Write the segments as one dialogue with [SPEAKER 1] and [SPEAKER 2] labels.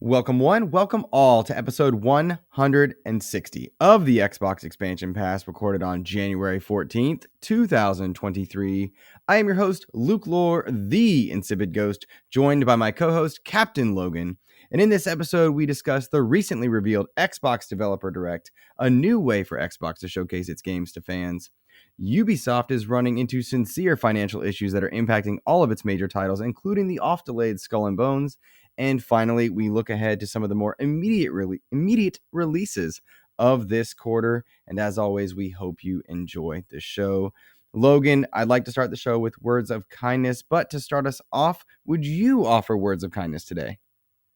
[SPEAKER 1] Welcome welcome all to episode 160 of the Xbox Expansion Pass, recorded on January 14th, 2023. I am your host, Luke Lohr, the InsipidGhost, joined by my co-host, Captain Logun. And in this episode, we discuss the recently revealed Xbox Developer Direct, a new way for Xbox to showcase its games to fans. Ubisoft is running into sincere financial issues that are impacting all of its major titles, including the oft-delayed Skull and Bones. And finally, we look ahead to some of the more immediate releases of this quarter. And as always, we hope you enjoy the show. Logan, I'd like to start the show with words of kindness, but to start us off, would you offer words of kindness today?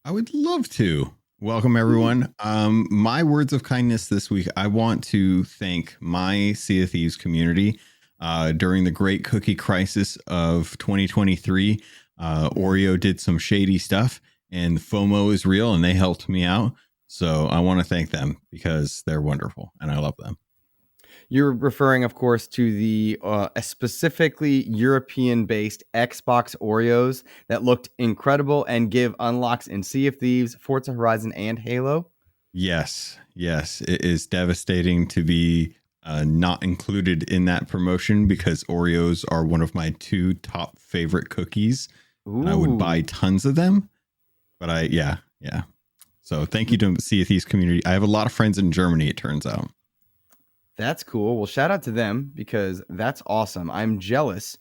[SPEAKER 2] I would love to. Welcome, everyone. My words of kindness this week, I want to thank my Sea of Thieves community. During the great cookie crisis of 2023, Oreo did some shady stuff, and FOMO is real, and they helped me out. So I want to thank them because they're wonderful, and I love them.
[SPEAKER 1] You're referring, of course, to the specifically European-based Xbox Oreos that looked incredible and give unlocks in Sea of Thieves, Forza Horizon, and Halo?
[SPEAKER 2] Yes. It is devastating to be not included in that promotion because Oreos are one of my two top favorite cookies. And I would buy tons of them. But yeah. So thank you to Sea of Thieves community. I have a lot of friends in Germany, it turns out.
[SPEAKER 1] That's cool. Well, shout out to them because that's awesome. I'm jealous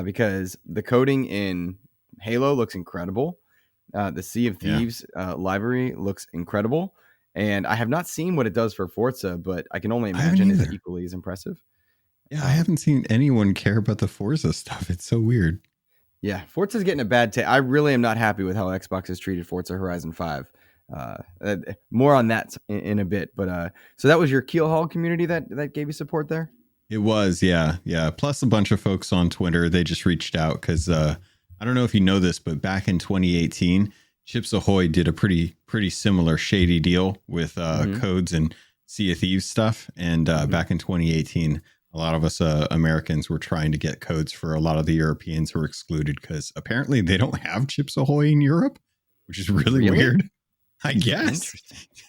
[SPEAKER 1] because the coding in Halo looks incredible. The Sea of Thieves library looks incredible. And I have not seen what it does for Forza, but I can only imagine it's equally as impressive.
[SPEAKER 2] Yeah, I haven't seen anyone care about the Forza stuff. It's so weird.
[SPEAKER 1] Yeah, Forza's getting a bad take. I really am not happy with how Xbox has treated Forza Horizon 5. More on that in a bit. But so that was your Keelhauled community that gave you support there?
[SPEAKER 2] It was, yeah. Plus a bunch of folks on Twitter, they just reached out because I don't know if you know this, but back in 2018, Chips Ahoy did a pretty similar shady deal with codes and Sea of Thieves stuff. And back in 2018, a lot of us Americans were trying to get codes for a lot of the Europeans who were excluded because apparently they don't have Chips Ahoy in Europe, which is really weird. I guess.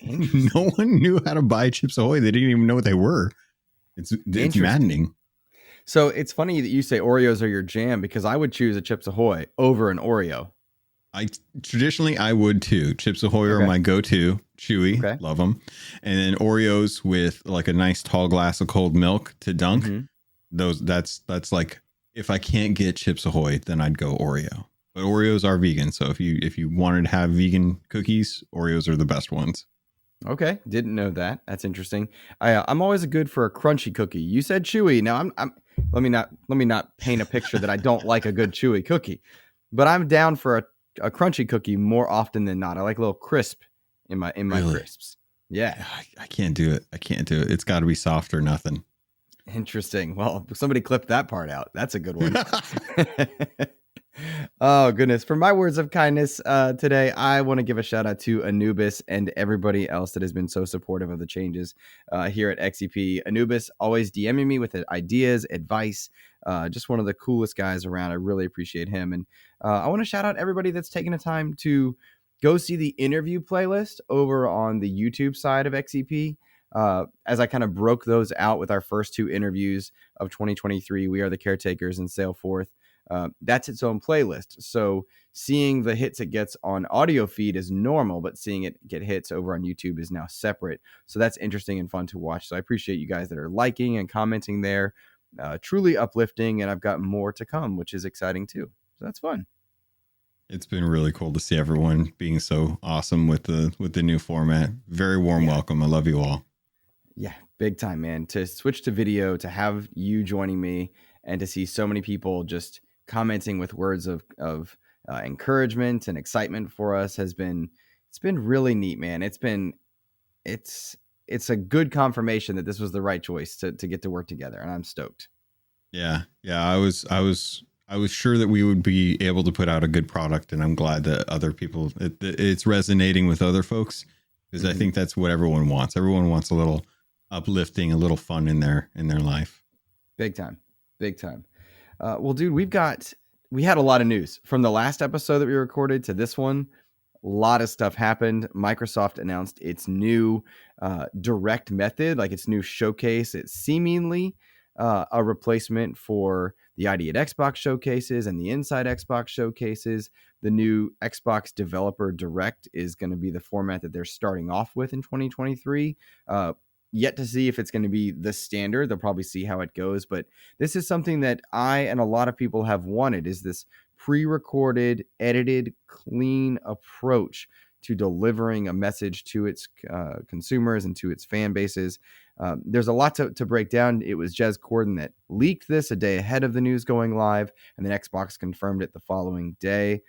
[SPEAKER 2] Interesting. No one knew how to buy Chips Ahoy. They didn't even know what they were. It's maddening.
[SPEAKER 1] So it's funny that you say Oreos are your jam because I would choose a Chips Ahoy over an Oreo.
[SPEAKER 2] Traditionally I would too. Chips Ahoy are my go-to. Chewy, love them. And then Oreos with like a nice tall glass of cold milk to dunk. That's like if I can't get Chips Ahoy, then I'd go Oreo. But Oreos are vegan, so if you wanted to have vegan cookies, Oreos are the best ones.
[SPEAKER 1] Okay, didn't know that. That's interesting. I'm always good for a crunchy cookie. You said chewy. Now let me not paint a picture that I don't like a good chewy cookie, but I'm down for a crunchy cookie more often than not. I like a little crisp in my crisps. Yeah,
[SPEAKER 2] I can't do it. It's got to be soft or nothing.
[SPEAKER 1] Interesting. Well, somebody clipped that part out. That's a good one. Oh, goodness. For my words of kindness today, I want to give a shout out to Anubis and everybody else that has been so supportive of the changes here at XEP. Anubis always DMing me with ideas, advice, just one of the coolest guys around. I really appreciate him. And I want to shout out everybody that's taken the time to go see the interview playlist over on the YouTube side of XEP. As I kind of broke those out with our first two interviews of 2023, We Are the Caretakers and Sail Forth. That's its own playlist. So seeing the hits it gets on audio feed is normal, but seeing it get hits over on YouTube is now separate. So that's interesting and fun to watch. So I appreciate you guys that are liking and commenting there. Truly uplifting, and I've got more to come, which is exciting too. So that's fun.
[SPEAKER 2] It's been really cool to see everyone being so awesome with the new format. Very warm welcome. I love you all.
[SPEAKER 1] Yeah, big time, man. To switch to video, to have you joining me, and to see so many people just commenting with words of encouragement and excitement for us it's been really neat, man. It's a good confirmation that this was the right choice to get to work together, and I'm stoked.
[SPEAKER 2] Yeah. I was sure that we would be able to put out a good product, and I'm glad that other people it's resonating with other folks because I think that's what everyone wants. Everyone wants a little uplifting, a little fun in their life.
[SPEAKER 1] Big time. Well, dude, we had a lot of news from the last episode that we recorded to this one. lot of stuff happened. Microsoft announced its new direct method, like its new showcase. It's seemingly a replacement for the ID at Xbox showcases and the Inside Xbox showcases. The new Xbox Developer Direct is going to be the format that they're starting off with in 2023. Yet to see if it's going to be the standard. They'll probably see how it goes. But this is something that I and a lot of people have wanted, is this pre-recorded, edited, clean approach to delivering a message to its consumers and to its fan bases. There's a lot to break down. It was Jez Corden that leaked this a day ahead of the news going live, and then Xbox confirmed it the following day.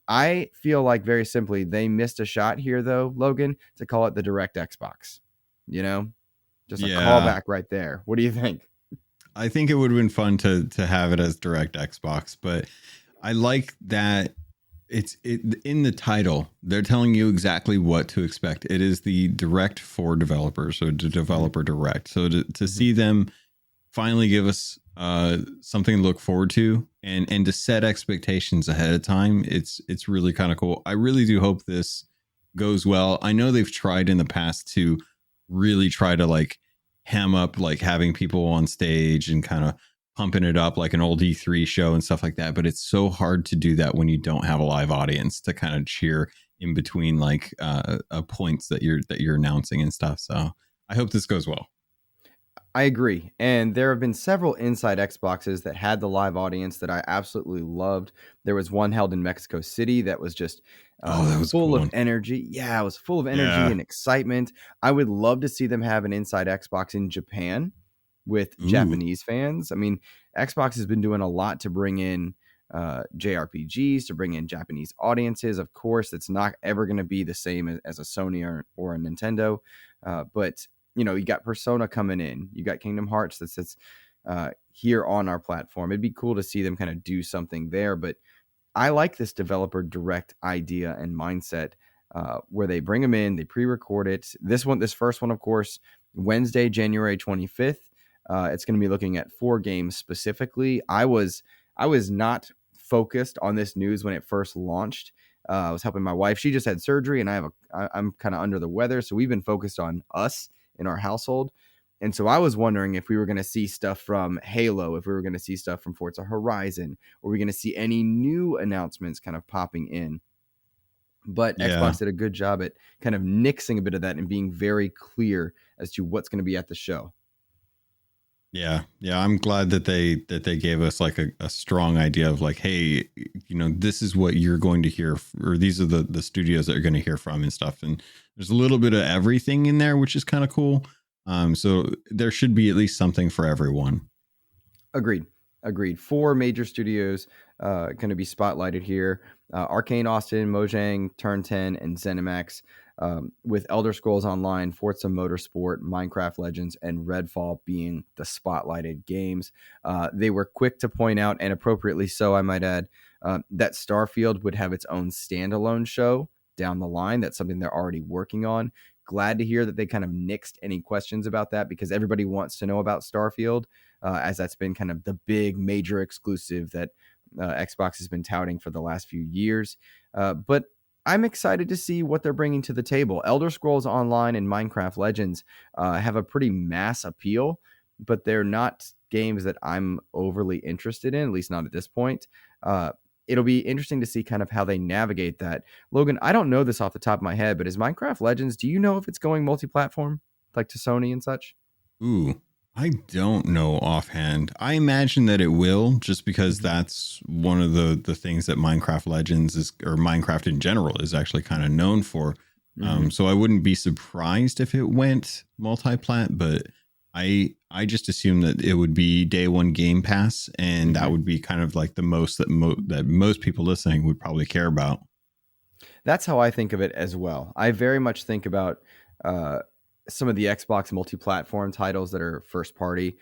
[SPEAKER 1] I feel like, very simply, they missed a shot here, though, Logan, to call it the Direct Xbox. You know, just a
[SPEAKER 2] Yeah.
[SPEAKER 1] callback right there. What do you think?
[SPEAKER 2] I think it would have been fun to have it as Direct Xbox, but I like that it's in the title. They're telling you exactly what to expect. It is the Direct for developers, so the Developer Direct. So to see them finally give us something to look forward to, and to set expectations ahead of time, it's really kind of cool. I really do hope this goes well. I know they've tried in the past to really try to like ham up like having people on stage and kind of pumping it up like an old E3 show and stuff like that, but it's so hard to do that when you don't have a live audience to kind of cheer in between like points that you're announcing and stuff. So I hope this goes well.
[SPEAKER 1] I agree. And there have been several Inside Xboxes that had the live audience that I absolutely loved. There was one held in Mexico City that was just
[SPEAKER 2] Oh, that was a
[SPEAKER 1] full
[SPEAKER 2] cool
[SPEAKER 1] of
[SPEAKER 2] one.
[SPEAKER 1] energy. Yeah, it was full of energy
[SPEAKER 2] Yeah.
[SPEAKER 1] and excitement. I would love to see them have an Inside Xbox in Japan with
[SPEAKER 2] Ooh.
[SPEAKER 1] Japanese fans. I mean, Xbox has been doing a lot to bring in JRPGs, to bring in Japanese audiences. Of course, it's not ever going to be the same as a Sony or a Nintendo, but you know, you got Persona coming in, you got Kingdom Hearts that sits here on our platform. It'd be cool to see them kind of do something there. But I like this developer direct idea and mindset, where they bring them in, they pre-record it. This first one, of course, Wednesday, January 25th. It's going to be looking at 4 games specifically. I was not focused on this news when it first launched. I was helping my wife. She just had surgery, and I'm kind of under the weather, so we've been focused on us in our household. And so I was wondering if we were going to see stuff from Halo, if we were going to see stuff from Forza Horizon, or we going to see any new announcements kind of popping in. But
[SPEAKER 2] Yeah.
[SPEAKER 1] Xbox did a good job at kind of nixing a bit of that and being very clear as to what's going to be at the show.
[SPEAKER 2] Yeah. Yeah. I'm glad that they gave us like a strong idea of like, hey, this is what you're going to hear, or these are the studios that you're going to hear from and stuff. And there's a little bit of everything in there, which is kind of cool. So there should be at least something for everyone.
[SPEAKER 1] Agreed. 4 major studios going to be spotlighted here: Arcane Austin, Mojang, Turn 10, and ZeniMax. With Elder Scrolls Online, Forza Motorsport, Minecraft Legends, and Redfall being the spotlighted games. They were quick to point out, and appropriately so, I might add, that Starfield would have its own standalone show down the line. That's something they're already working on. Glad to hear that they kind of nixed any questions about that, because everybody wants to know about Starfield, as that's been kind of the big major exclusive that Xbox has been touting for the last few years. But I'm excited to see what they're bringing to the table. Elder Scrolls Online and Minecraft Legends have a pretty mass appeal, but they're not games that I'm overly interested in, at least not at this point. It'll be interesting to see kind of how they navigate that. Logan, I don't know this off the top of my head, but is Minecraft Legends, do you know if it's going multi-platform, like to Sony and such?
[SPEAKER 2] Ooh, I don't know offhand. I imagine that it will, just because that's one of the things that Minecraft Legends is, or Minecraft in general, is actually kind of known for.
[SPEAKER 1] Mm-hmm.
[SPEAKER 2] So I wouldn't be surprised if it went multi-plat, but I just assume that it would be day one Game Pass, and that would be kind of like the most that most people listening would probably care about.
[SPEAKER 1] That's how I think of it as well. I very much think about uh, some of the Xbox multi-platform titles that are first party.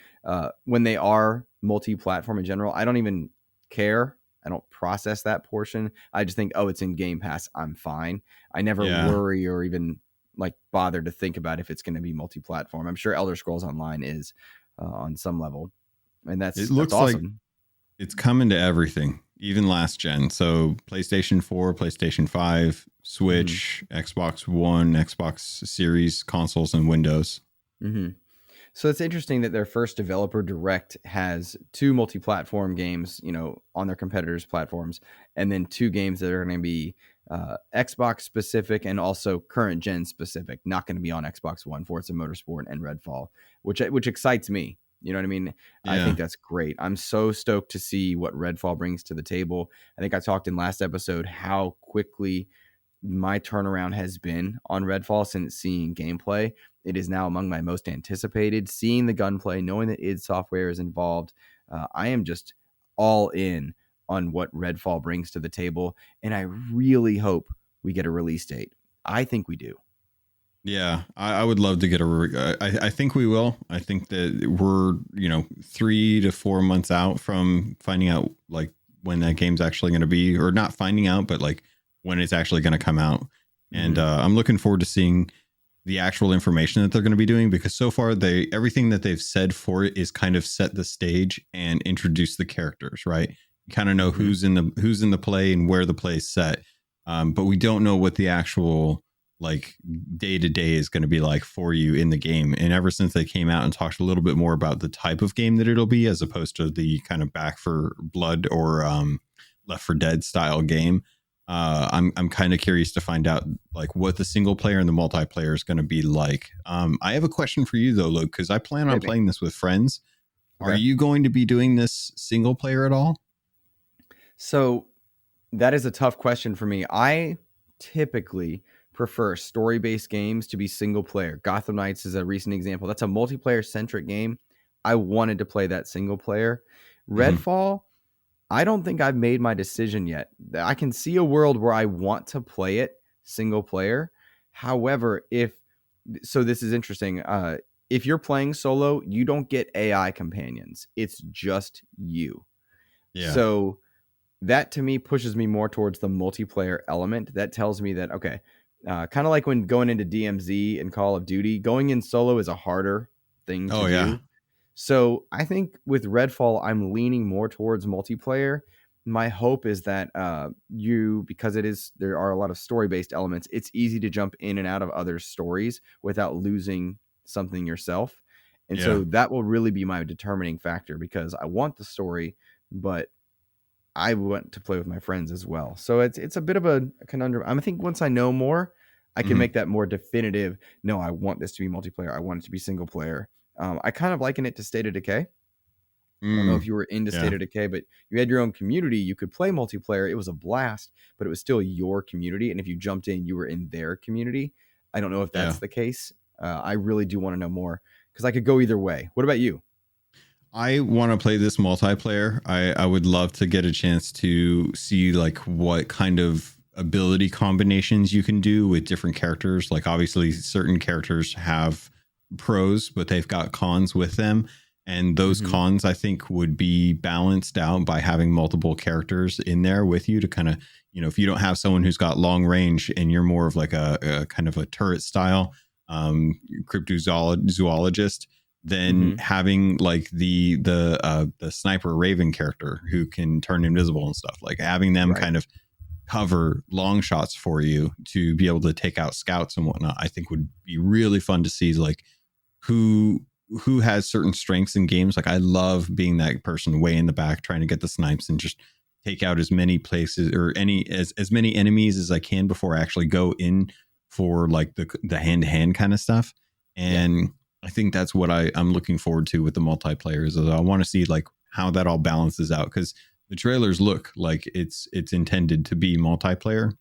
[SPEAKER 1] When they are multi-platform in general, I don't even care. I don't process that portion. I just think, oh, it's in Game Pass, I'm fine. I never
[SPEAKER 2] Yeah,
[SPEAKER 1] worry or even like bother to think about if it's going to be multi-platform. I'm sure Elder Scrolls Online is on some level, and
[SPEAKER 2] it
[SPEAKER 1] that's
[SPEAKER 2] looks like
[SPEAKER 1] awesome.
[SPEAKER 2] it's coming to everything, even last gen. So PlayStation 4, PlayStation 5,
[SPEAKER 1] Hmm.
[SPEAKER 2] Switch, Xbox One, Xbox Series consoles, and Windows.
[SPEAKER 1] Hmm. So it's interesting that their first developer direct has two multi-platform games, on their competitors' platforms, and then two games that are going to be Xbox specific and also current gen specific, not going to be on Xbox One, Forza Motorsport and Redfall, which excites me. You know what I mean? I
[SPEAKER 2] Yeah.
[SPEAKER 1] think that's great. I'm so stoked to see what Redfall brings to the table. I think I talked in last episode how quickly my turnaround has been on Redfall since seeing gameplay. It is now among my most anticipated. Seeing the gunplay, knowing that id Software is involved, I am just all in on what Redfall brings to the table, and I really hope we get a release date. I think we do.
[SPEAKER 2] Yeah, I would love to get I think we will. I think that we're 3 to 4 months out from finding out like when that game's actually going to be, or not finding out, but like when it's actually going to come out. And
[SPEAKER 1] Mm-hmm.
[SPEAKER 2] I'm looking forward to seeing the actual information that they're going to be doing, because so far everything that they've said for it is kind of set the stage and introduce the characters, right? You kind of know
[SPEAKER 1] Mm-hmm.
[SPEAKER 2] who's in the play and where the play is set, but we don't know what the actual like day to day is going to be like for you in the game. And ever since they came out and talked a little bit more about the type of game that it'll be, as opposed to the kind of Back for Blood or Left for Dead style game, I'm kind of curious to find out like what the single player and the multiplayer is going to be like. I have a question for you though, Luke, because I plan on
[SPEAKER 1] Hit me.
[SPEAKER 2] playing this with friends. Are
[SPEAKER 1] Okay.
[SPEAKER 2] you going to be doing this single player at all?
[SPEAKER 1] So that is a tough question for me. I typically prefer story based games to be single player. Gotham Knights is a recent example. That's a multiplayer centric game. I wanted to play that single player.
[SPEAKER 2] Mm-hmm.
[SPEAKER 1] Redfall, I don't think I've made my decision yet. I can see a world where I want to play it single player. However, this is interesting. If you're playing solo, you don't get AI companions. It's just you.
[SPEAKER 2] Yeah.
[SPEAKER 1] So that to me pushes me more towards the multiplayer element. That tells me that, okay, kind of like when going into DMZ and Call of Duty, going in solo is a harder thing to
[SPEAKER 2] Oh yeah.
[SPEAKER 1] do. So I think with Redfall, I'm leaning more towards multiplayer. My hope is that because there are a lot of story based elements, it's easy to jump in and out of other stories without losing something yourself. And
[SPEAKER 2] Yeah.
[SPEAKER 1] so that will really be my determining factor, because I want the story, but I want to play with my friends as well. So it's a bit of a conundrum. I think once I know more, I can
[SPEAKER 2] Mm-hmm.
[SPEAKER 1] make that more definitive. No, I want this to be multiplayer. I want it to be single player. I kind of liken it to State of Decay. I don't know if
[SPEAKER 2] Mm.
[SPEAKER 1] you were into
[SPEAKER 2] Yeah.
[SPEAKER 1] State of Decay, but you had your own community. You could play multiplayer. It was a blast, but it was still your community. And if you jumped in, you were in their community. I don't know if
[SPEAKER 2] Yeah.
[SPEAKER 1] that's the case. I really do want to know more, because I could go either way. What about you?
[SPEAKER 2] I want to play this multiplayer. I would love to get a chance to see like what kind of ability combinations you can do with different characters. Like obviously certain characters have pros, but they've got cons with them. And those
[SPEAKER 1] Hmm.
[SPEAKER 2] cons I think would be balanced out by having multiple characters in there with you to kind of, if you don't have someone who's got long range and you're more of like a kind of a turret style cryptozoologist, then
[SPEAKER 1] Hmm.
[SPEAKER 2] having like the sniper Raven character who can turn invisible and stuff, like having them
[SPEAKER 1] Right.
[SPEAKER 2] kind of cover long shots for you to be able to take out scouts and whatnot, I think would be really fun to see like who who has certain strengths in games. Like I love being that person way in the back trying to get the snipes and just take out as many places or as many enemies as I can before I actually go in for like the hand to hand kind of stuff.
[SPEAKER 1] Yeah.
[SPEAKER 2] And I think that's what I'm looking forward to with the multiplayer is I want to see like how that all balances out, because the trailers look like it's intended to be multiplayer.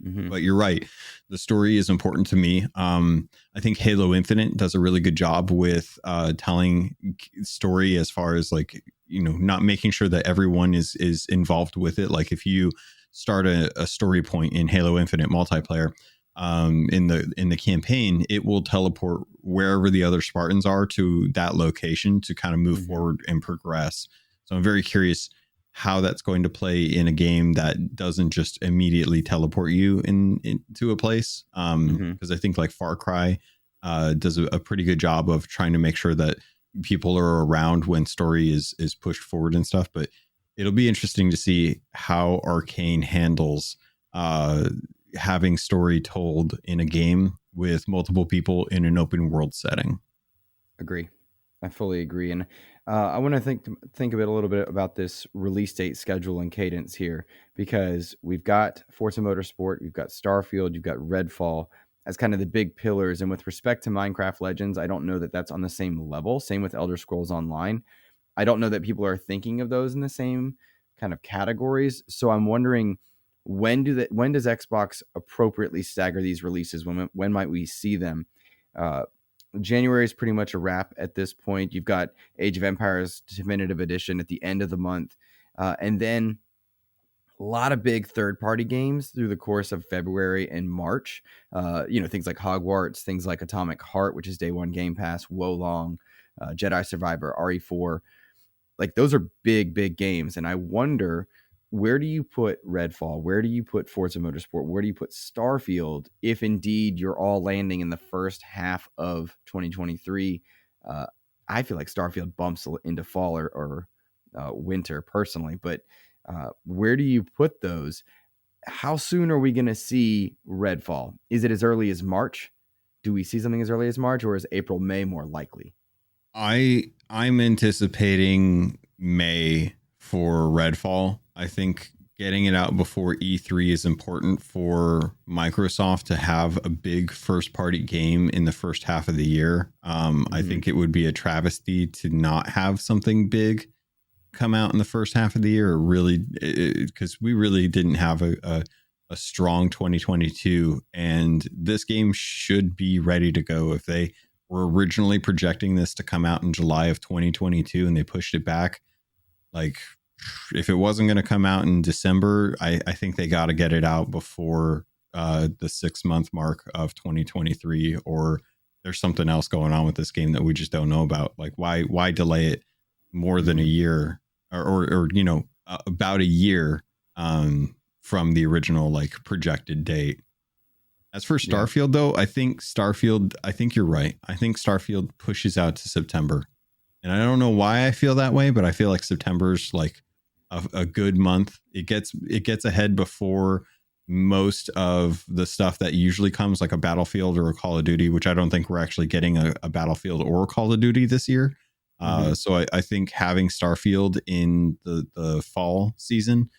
[SPEAKER 1] Hmm.
[SPEAKER 2] But you're right, the story is important to me. I think Halo Infinite does a really good job with telling story, as far as like not making sure that everyone is involved with it. Like if you start a story point in Halo Infinite multiplayer, in the campaign, it will teleport wherever the other Spartans are to that location to kind of move
[SPEAKER 1] Hmm.
[SPEAKER 2] forward and progress. So I'm very curious how that's going to play in a game that doesn't just immediately teleport you into a place.
[SPEAKER 1] Hmm.
[SPEAKER 2] Because I think like Far Cry does a pretty good job of trying to make sure that people are around when story is pushed forward and stuff. But it'll be interesting to see how Arcane handles uh having story told in a game with multiple people in an open world setting.
[SPEAKER 1] Agree. I fully agree. And I want to think a little bit about this release date schedule and cadence here, because we've got Forza Motorsport, we've got Starfield, you've got Redfall as kind of the big pillars. And with respect to Minecraft Legends, I don't know that that's on the same level. Same with Elder Scrolls Online. I don't know that people are thinking of those in the same kind of categories. So I'm wondering, when does Xbox appropriately stagger these releases? When might we see them? Uh, January is pretty much a wrap at this point. You've got Age of Empires Definitive Edition at the end of the month, and then a lot of big third-party games through the course of February and March. Things like Hogwarts, things like Atomic Heart, which is day one Game Pass, Wolong, Jedi Survivor, RE4. Like, those are big games, and I wonder, where do you put Redfall? Where do you put Forza Motorsport? Where do you put Starfield if indeed you're all landing in the first half of 2023? Uh, I feel like Starfield bumps into fall or winter personally, but where do you put those? How soon are we going to see Redfall? Is it as early as March? Do we see something as early as March, or is April, May more likely?
[SPEAKER 2] I'm anticipating May for Redfall. I think getting it out before E3 is important for Microsoft to have a big first party game in the first half of the year. I think it would be a travesty to not have something big come out in the first half of the year, because we really didn't have a strong 2022, and this game should be ready to go. If they were originally projecting this to come out in July of 2022 and they pushed it back, like, if it wasn't going to come out in December, I think they got to get it out before the 6-month mark of 2023, or there's something else going on with this game that we just don't know about. Like, why delay it more than a year, or about a year from the original like projected date. As for Starfield, though, I think you're right. I think Starfield pushes out to September. And I don't know why I feel that way, but I feel like September's like a good month. It gets ahead before most of the stuff that usually comes, like a Battlefield or a Call of Duty, which I don't think we're actually getting a Battlefield or a Call of Duty this year. So I think having Starfield in the fall season,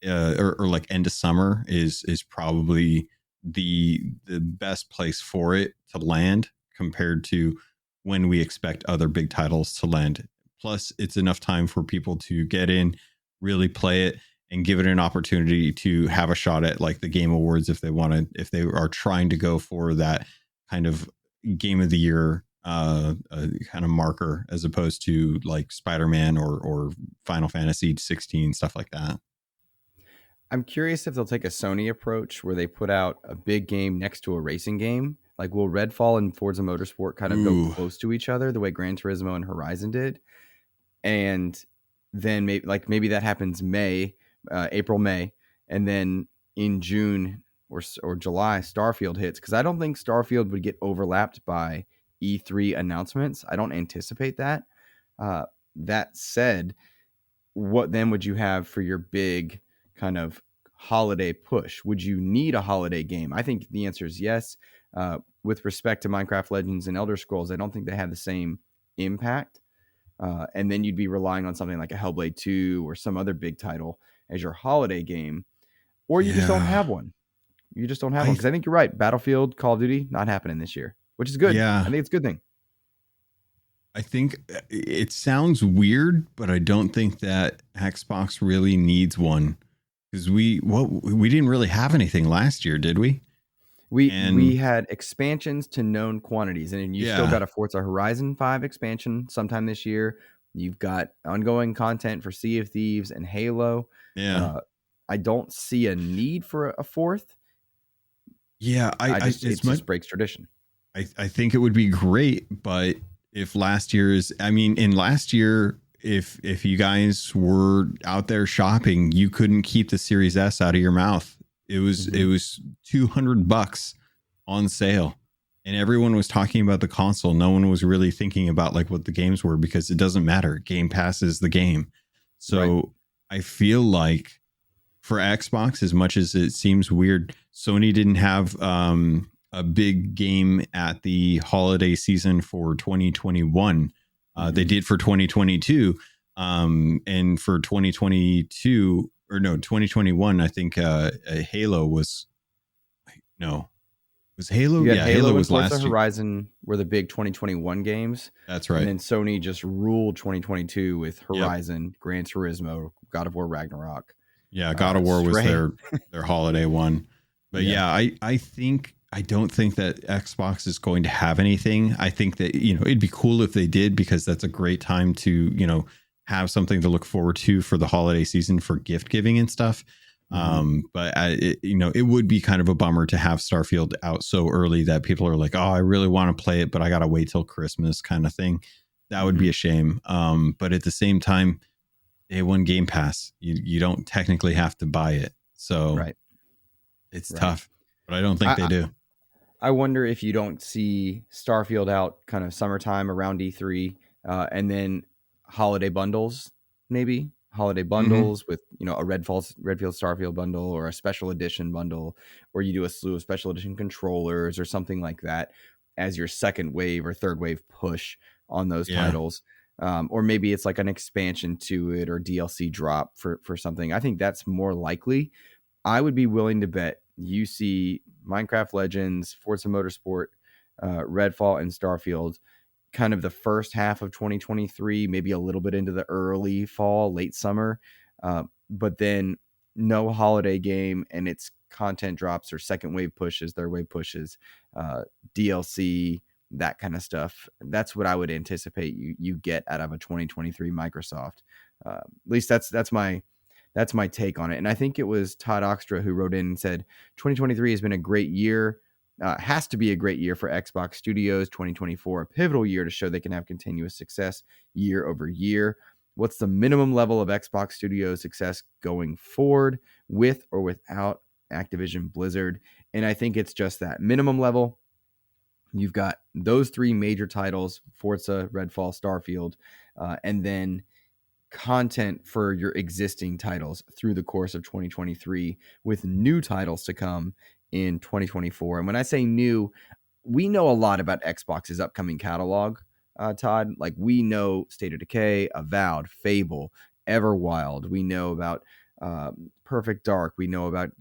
[SPEAKER 2] or like end of summer, is probably the best place for it to land compared to when we expect other big titles to land. Plus, it's enough time for people to get in, really play it, and give it an opportunity to have a shot at like the Game Awards if they are trying to go for that kind of Game of the Year kind of marker, as opposed to like Spider-Man or Final Fantasy 16, stuff like that.
[SPEAKER 1] I'm curious if they'll take a Sony approach where they put out a big game next to a racing game. Like, will Redfall and Forza Motorsport kind of go close to each other the way Gran Turismo and Horizon did? And then maybe that happens April, May, and then in June or July, Starfield hits. Because I don't think Starfield would get overlapped by E3 announcements. I don't anticipate that. That said, what then would you have for your big kind of holiday push? Would you need a holiday game? I think the answer is yes. With respect to Minecraft Legends and Elder Scrolls, I don't think they have the same impact. And then you'd be relying on something like a Hellblade 2 or some other big title as your holiday game, or you just don't have one. You just don't have one. Because I think you're right. Battlefield, Call of Duty, not happening this year, which is good.
[SPEAKER 2] Yeah.
[SPEAKER 1] I think it's a good thing.
[SPEAKER 2] I think it sounds weird, but I don't think that Xbox really needs one, because we didn't really have anything last year, did we?
[SPEAKER 1] We had expansions to known quantities, and you still got a Forza Horizon 5 expansion sometime this year. You've got ongoing content for Sea of Thieves and Halo.
[SPEAKER 2] Yeah.
[SPEAKER 1] I don't see a need for a fourth.
[SPEAKER 2] Yeah,
[SPEAKER 1] it just breaks tradition.
[SPEAKER 2] I think it would be great, but if last year, if you guys were out there shopping, you couldn't keep the Series S out of your mouth. It was $200 on sale, and everyone was talking about the console. No one was really thinking about like what the games were, because it doesn't matter. Game Pass is the game. So I feel like for Xbox, as much as it seems weird, Sony didn't have a big game at the holiday season for 2021. They did for 2022. And for 2022, or no, 2021, I think Halo was, no, was Halo?
[SPEAKER 1] You had
[SPEAKER 2] Yeah, Halo
[SPEAKER 1] Halo and
[SPEAKER 2] was
[SPEAKER 1] Forza
[SPEAKER 2] last year.
[SPEAKER 1] Horizon were the big 2021 games.
[SPEAKER 2] That's
[SPEAKER 1] And
[SPEAKER 2] right.
[SPEAKER 1] then Sony just ruled 2022 with
[SPEAKER 2] Yep.
[SPEAKER 1] Horizon, Gran Turismo, God of War Ragnarok.
[SPEAKER 2] Yeah, God of War was
[SPEAKER 1] Stray.
[SPEAKER 2] their holiday one. But
[SPEAKER 1] Yeah.
[SPEAKER 2] yeah, I don't think that Xbox is going to have anything. I think that, it'd be cool if they did, because that's a great time to, have something to look forward to for the holiday season for gift giving and stuff. But it would be kind of a bummer to have Starfield out so early that people are like, oh, I really want to play it, but I got to wait till Christmas kind of thing. That would be a shame. But at the same time, day one Game Pass, you don't technically have to buy it. So
[SPEAKER 1] Right.
[SPEAKER 2] it's
[SPEAKER 1] Right.
[SPEAKER 2] tough, but I don't think they do.
[SPEAKER 1] I wonder if you don't see Starfield out kind of summertime around E3, and then holiday bundles, maybe holiday bundles with a Redfield Starfield bundle or a special edition bundle, or you do a slew of special edition controllers or something like that as your second wave or third wave push on those
[SPEAKER 2] Yeah.
[SPEAKER 1] titles. Or maybe it's like an expansion to it or DLC drop for something. I think that's more likely. I would be willing to bet you see Minecraft Legends, Forza Motorsport, Redfall, and Starfield kind of the first half of 2023, maybe a little bit into the early fall, late summer, but then no holiday game and its content drops or second wave pushes, third wave pushes, DLC, that kind of stuff. That's what I would anticipate you get out of a 2023 Microsoft. At least that's my take on it. And I think it was Todd Oxtra who wrote in and said 2023 has been a great year. Has to be a great year for Xbox Studios. 2024, a pivotal year to show they can have continuous success year over year. What's the minimum level of Xbox Studios success going forward, with or without Activision Blizzard? And I think it's just that minimum level. You've got those three major titles: Forza, Redfall, Starfield, and then content for your existing titles through the course of 2023, with new titles to come in 2024. And when I say new, we know a lot about Xbox's upcoming catalog, Todd. Like, we know State of Decay, Avowed, Fable, Everwild. We know about Perfect Dark. We know about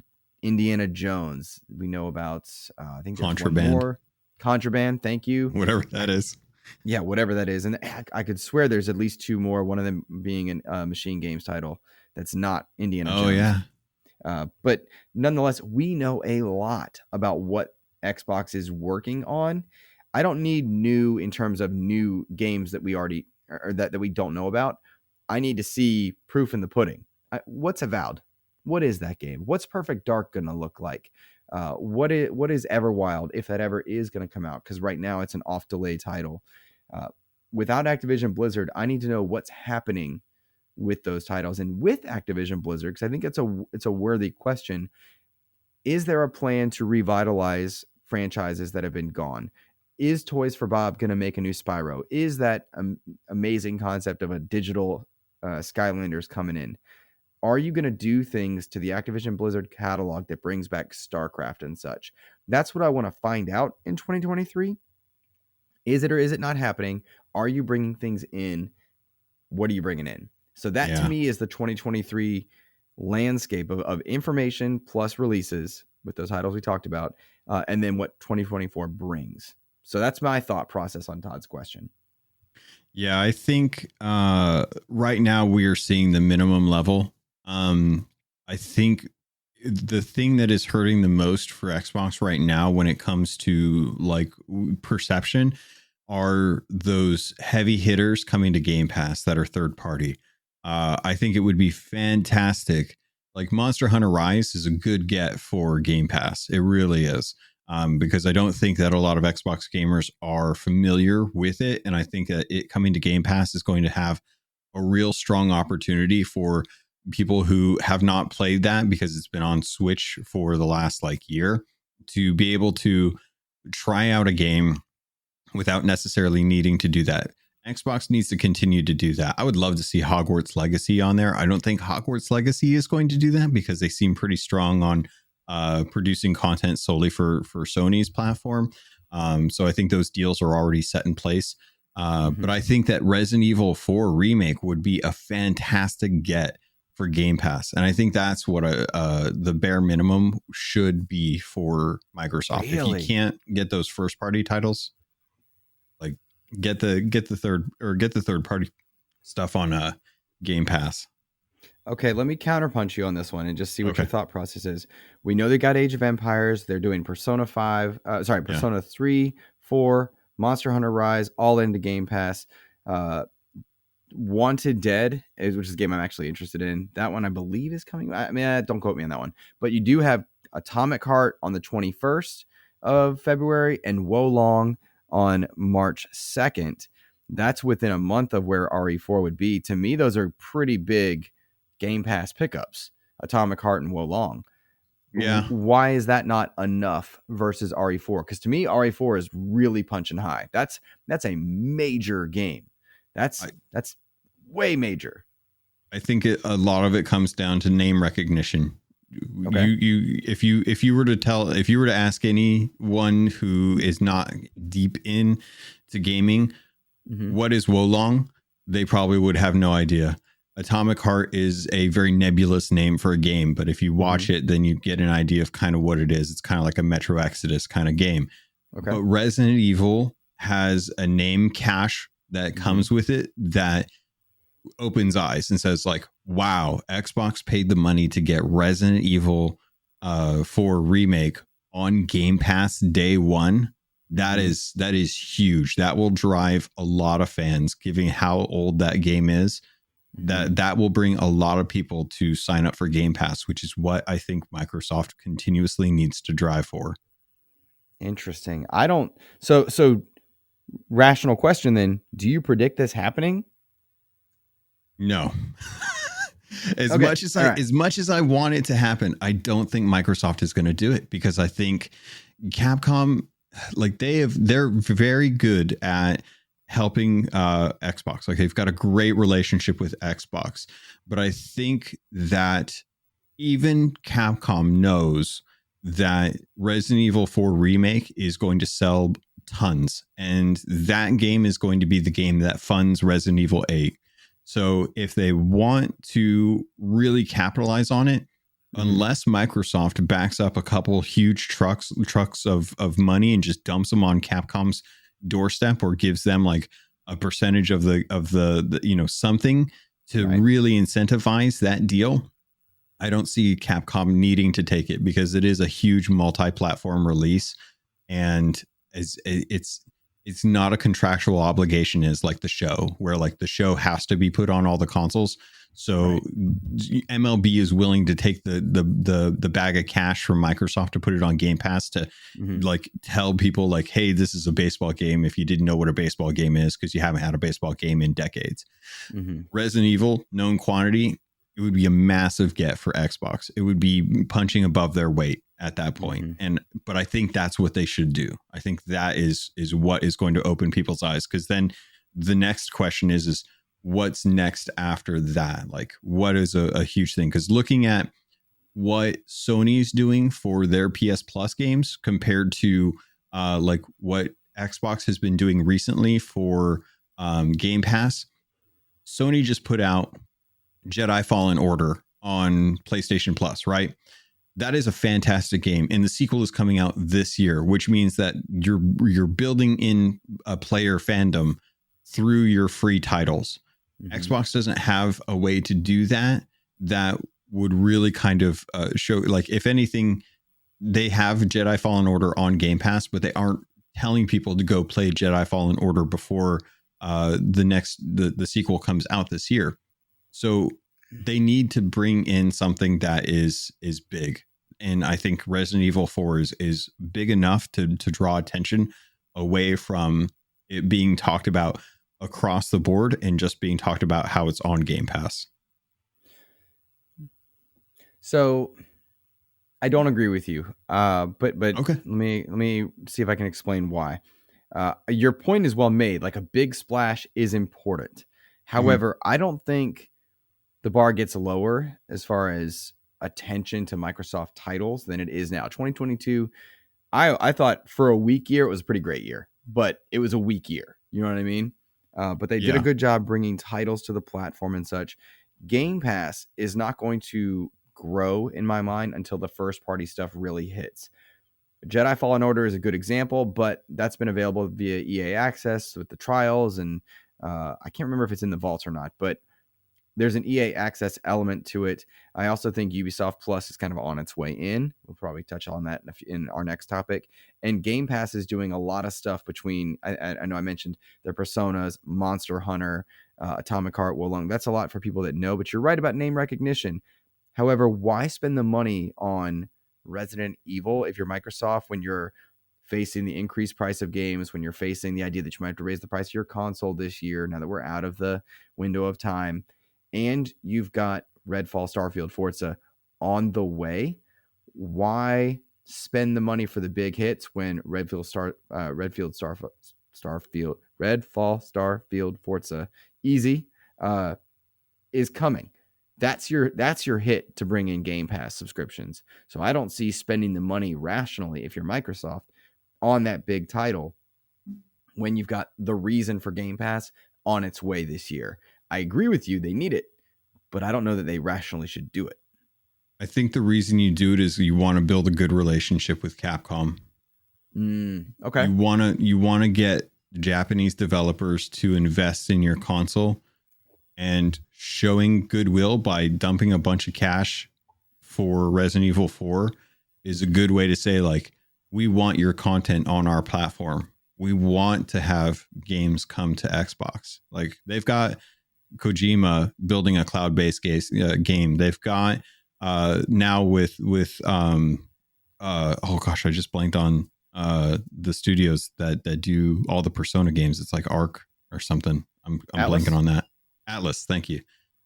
[SPEAKER 1] Indiana Jones. We know about, I think there's
[SPEAKER 2] Contraband.
[SPEAKER 1] one more. Contraband, thank you.
[SPEAKER 2] Whatever that is.
[SPEAKER 1] Yeah, whatever that is. And I could swear there's at least two more, one of them being a Machine Games title that's not Indiana Jones.
[SPEAKER 2] Oh, yeah.
[SPEAKER 1] But nonetheless, we know a lot about what Xbox is working on. I don't need new in terms of new games that we already, or that we don't know about. I need to see proof in the pudding. What's Avowed? What is that game? What's Perfect Dark going to look like? What is Everwild, if that ever is going to come out? Because right now it's an off delay title. Without Activision Blizzard, I need to know what's happening with those titles. And with Activision Blizzard, because I think it's a worthy question, is there a plan to revitalize franchises that have been gone? Is Toys for Bob going to make a new Spyro? Is that amazing concept of a digital Skylanders coming in? Are you going to do things to the Activision Blizzard catalog that brings back StarCraft and such? That's what I want to find out in 2023. Is it or is it not happening? Are you bringing things in? What are you bringing in? So that to me is the 2023 landscape of information plus releases with those titles we talked about, and then what 2024 brings. So that's my thought process on Todd's question.
[SPEAKER 2] Yeah, I think right now we are seeing the minimum level. I think the thing that is hurting the most for Xbox right now when it comes to like perception are those heavy hitters coming to Game Pass that are third party. I think it would be fantastic. Like Monster Hunter Rise is a good get for Game Pass. It really is. Because I don't think that a lot of Xbox gamers are familiar with it. And I think that it coming to Game Pass is going to have a real strong opportunity for people who have not played that, because it's been on Switch for the last year, to be able to try out a game without necessarily needing to do that Xbox needs to continue to do that. I would love to see Hogwarts Legacy on there. I don't think Hogwarts Legacy is going to do that because they seem pretty strong on producing content solely for Sony's platform. So I think those deals are already set in place. But I think that Resident Evil 4 remake would be a fantastic get for Game Pass, and I think that's what the bare minimum should be for Microsoft. If you
[SPEAKER 1] Really?
[SPEAKER 2] can't get those first party titles, like get the third party stuff on Game Pass.
[SPEAKER 1] Okay, let me counterpunch you on this one and just see what your
[SPEAKER 2] Okay.
[SPEAKER 1] thought process is. We know they got Age of Empires. They're doing Persona 5,
[SPEAKER 2] Yeah.
[SPEAKER 1] Persona 3, 4, Monster Hunter Rise, all into Game Pass. Uh, Wanted Dead, which is a game I'm actually interested in. That one I believe is coming. I mean, don't quote me on that one. But you do have Atomic Heart on the 21st of February and Wolong on March 2nd. That's within a month of where RE4 would be. To me, those are pretty big Game Pass pickups. Atomic Heart and Wolong.
[SPEAKER 2] Yeah.
[SPEAKER 1] Why is that not enough versus RE4? Because to me, RE4 is really punching high. That's a major game.
[SPEAKER 2] I,
[SPEAKER 1] That's way major.
[SPEAKER 2] I think a lot of it comes down to name recognition.
[SPEAKER 1] Okay.
[SPEAKER 2] If you were to ask anyone who is not deep in to gaming, what is Wolong, they probably would have no idea. Atomic Heart is a very nebulous name for a game, but if you watch it, then you get an idea of kind of what it is. It's kind of like a Metro Exodus kind of game.
[SPEAKER 1] Okay.
[SPEAKER 2] But Resident Evil has a name cache that comes with it that opens eyes and says like, wow, Xbox paid the money to get Resident Evil 4 remake on Game Pass day one. That is huge. That will drive a lot of fans, given how old that game is. That will bring a lot of people to sign up for Game Pass, which is what I think Microsoft continuously needs to drive for.
[SPEAKER 1] Interesting. I don't. So rational question then. Do you predict this happening?
[SPEAKER 2] No.
[SPEAKER 1] Okay. All right.
[SPEAKER 2] As much as I want it to happen, I don't think Microsoft is going to do it because I think Capcom, like they're very good at helping Xbox. Like they've got a great relationship with Xbox, but I think that even Capcom knows that Resident Evil 4 remake is going to sell tons, and that game is going to be the game that funds Resident Evil 8. So if they want to really capitalize on it, unless Microsoft backs up a couple huge trucks of money and just dumps them on Capcom's doorstep or gives them like a percentage of the something to really incentivize that deal, I don't see Capcom needing to take it because it is a huge multi-platform release, and it's not a contractual obligation as like the show, where like the show has to be put on all the consoles. So MLB is willing to take the bag of cash from Microsoft to put it on Game Pass to like tell people like, hey, this is a baseball game if you didn't know what a baseball game is because you haven't had a baseball game in decades. Resident Evil, known quantity, it would be a massive get for Xbox. It would be punching above their weight at that point. But I think that's what they should do. I think that is what is going to open people's eyes, because then the next question is what's next after that? Like what is a huge thing? Because looking at what Sony's doing for their PS Plus games compared to like what Xbox has been doing recently for Game Pass, Sony just put out Jedi Fallen Order on PlayStation Plus, right? That is a fantastic game, and the sequel is coming out this year, which means that you're building in a player fandom through your free titles. Xbox doesn't have a way to do that would really kind of show, like, if anything, they have Jedi Fallen Order on Game Pass, but they aren't telling people to go play Jedi Fallen Order before the sequel comes out this year. So they need to bring in something that is big. And I think Resident Evil 4 is big enough to draw attention away from it being talked about across the board and just being talked about how it's on Game Pass.
[SPEAKER 1] So I don't agree with you. But
[SPEAKER 2] Okay.
[SPEAKER 1] let me see if I can explain why. Your point is well made. Like a big splash is important. However, I don't think the bar gets lower as far as attention to Microsoft titles than it is now. 2022, I thought for a weak year, it was a pretty great year, but it was a weak year. You know what I mean? But they did a
[SPEAKER 2] Yeah.
[SPEAKER 1] good job bringing titles to the platform and such. Game Pass is not going to grow in my mind until the first party stuff really hits. Jedi Fallen Order is a good example, but that's been available via EA Access with the trials, and I can't remember if it's in the vault or not, but there's an EA Access element to it. I also think Ubisoft Plus is kind of on its way in. We'll probably touch on that in our next topic. And Game Pass is doing a lot of stuff between, I know I mentioned their Personas, Monster Hunter, Atomic Heart, Wolong. That's a lot for people that know, but you're right about name recognition. However, why spend the money on Resident Evil if you're Microsoft when you're facing the increased price of games, when you're facing the idea that you might have to raise the price of your console this year now that we're out of the window of time, and you've got Redfall, Starfield, Forza on the way? Why spend the money for the big hits when Redfall, Starfield, Forza, easy, is coming? That's your hit to bring in Game Pass subscriptions. So I don't see spending the money rationally if you're Microsoft on that big title when you've got the reason for Game Pass on its way this year. I agree with you, they need it, but I don't know that they rationally should do it.
[SPEAKER 2] I think the reason you do it is you want to build a good relationship with Capcom.
[SPEAKER 1] Okay.
[SPEAKER 2] You want to get Japanese developers to invest in your console, and showing goodwill by dumping a bunch of cash for Resident Evil 4 is a good way to say, like, we want your content on our platform. We want to have games come to Xbox. Like, they've got Kojima building a cloud-based game. They've got now with oh gosh, I just blanked on the studios that do all the Persona games. It's like Arc or something. I'm blanking on that. Atlas, thank you.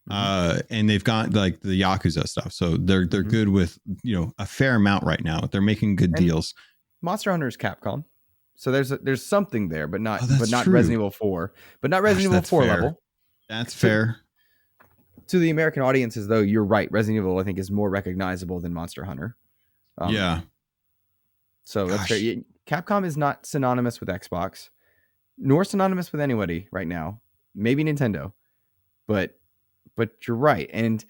[SPEAKER 2] And they've got like the Yakuza stuff, so they're good with, you know, a fair amount right now. They're making good deals.
[SPEAKER 1] Monster Hunter is Capcom, so there's something there, but not
[SPEAKER 2] true.
[SPEAKER 1] Resident Evil 4, but not Resident Evil 4
[SPEAKER 2] fair.
[SPEAKER 1] level.
[SPEAKER 2] That's fair.
[SPEAKER 1] To the American audiences, though, you're right. Resident Evil, I think, is more recognizable than Monster Hunter.
[SPEAKER 2] Yeah.
[SPEAKER 1] So that's fair. Capcom is not synonymous with Xbox, nor synonymous with anybody right now. Maybe Nintendo, but you're right. And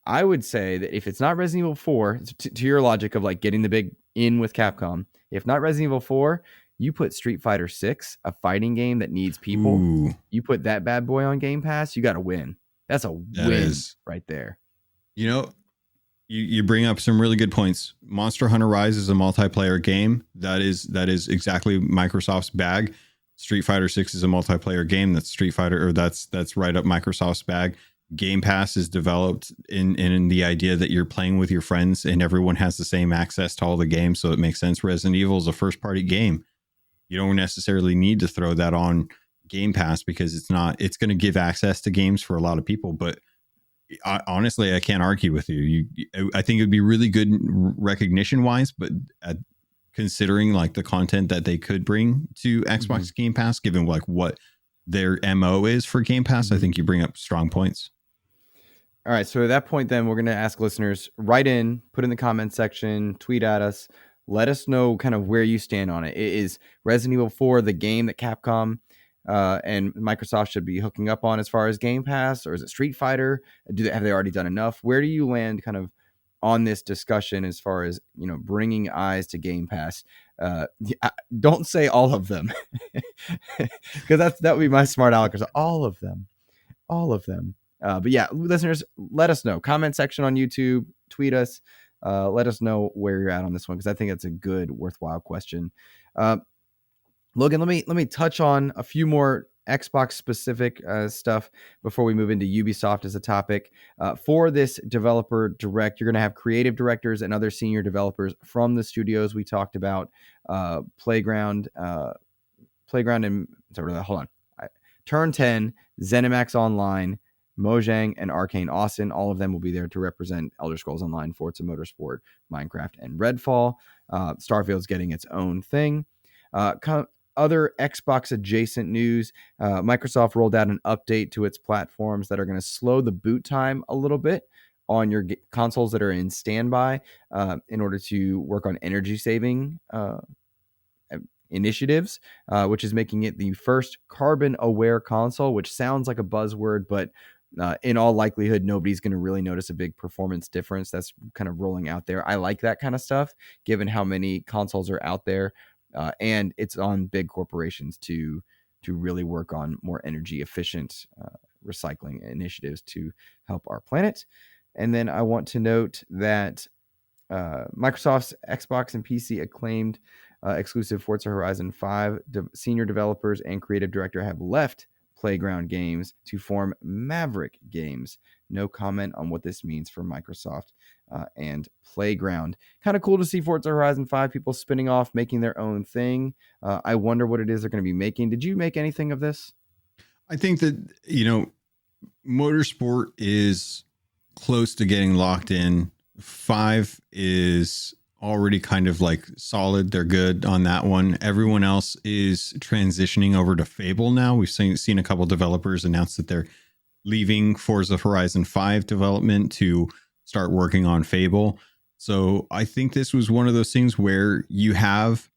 [SPEAKER 1] I would say that if it's not Resident Evil 4, to your logic of like getting the big in with Capcom, if not Resident Evil 4, you put Street Fighter 6, a fighting game that needs people. Ooh. You put that bad boy on Game Pass, you got to win. That's a win right there.
[SPEAKER 2] You know, you bring up some really good points. Monster Hunter Rise is a multiplayer game. That is exactly Microsoft's bag. Street Fighter 6 is a multiplayer game. That's Street Fighter, or that's right up Microsoft's bag. Game Pass is developed in the idea that you're playing with your friends and everyone has the same access to all the games, so it makes sense. Resident Evil is a first party game. You don't necessarily need to throw that on Game Pass because it's going to give access to games for a lot of people. But honestly, I can't argue with you. I think it'd be really good recognition wise, but considering like the content that they could bring to Xbox Game Pass, given like what their MO is for Game Pass, I think you bring up strong points.
[SPEAKER 1] All right. So at that point, then we're going to ask listeners, write in, put in the comment section, tweet at us. Let us know kind of where you stand on it. Is Resident Evil 4 the game that Capcom and Microsoft should be hooking up on as far as Game Pass, or is it Street Fighter? Have they already done enough? Where do you land kind of on this discussion as far as, you know, bringing eyes to Game Pass? Don't say all of them, because that would be my smart aleck. All of them. But yeah, listeners, let us know. Comment section on YouTube, tweet us. Let us know where you're at on this one, because I think it's a good, worthwhile question. Logan, let me touch on a few more Xbox specific stuff before we move into Ubisoft as a topic. For this developer direct, you're going to have creative directors and other senior developers from the studios we talked about. Playground and hold on. Turn 10, ZeniMax Online, Mojang, and Arcane Austin. All of them will be there to represent Elder Scrolls Online, Forza Motorsport, Minecraft, and Redfall. Starfield's getting its own thing. Other Xbox adjacent news, Microsoft rolled out an update to its platforms that are going to slow the boot time a little bit on your consoles that are in standby in order to work on energy saving initiatives, which is making it the first carbon aware console, which sounds like a buzzword, but in all likelihood, nobody's going to really notice a big performance difference. That's kind of rolling out there. I like that kind of stuff, given how many consoles are out there, and it's on big corporations to really work on more energy efficient recycling initiatives to help our planet. And then I want to note that Microsoft's Xbox and PC acclaimed exclusive Forza Horizon 5 senior developers and creative director have left Playground Games to form Maverick Games. No comment on what this means for Microsoft and Playground. Kind of cool to see Forza Horizon 5 people spinning off, making their own thing. I wonder what it is they're going to be making. Did you make anything of this?
[SPEAKER 2] I think that, motorsport is close to getting locked in. 5 is already kind of like solid. They're good on that one. Everyone else is transitioning over to Fable now. We've seen a couple developers announce that they're leaving Forza Horizon 5 development to start working on Fable. So I think this was one of those things where you have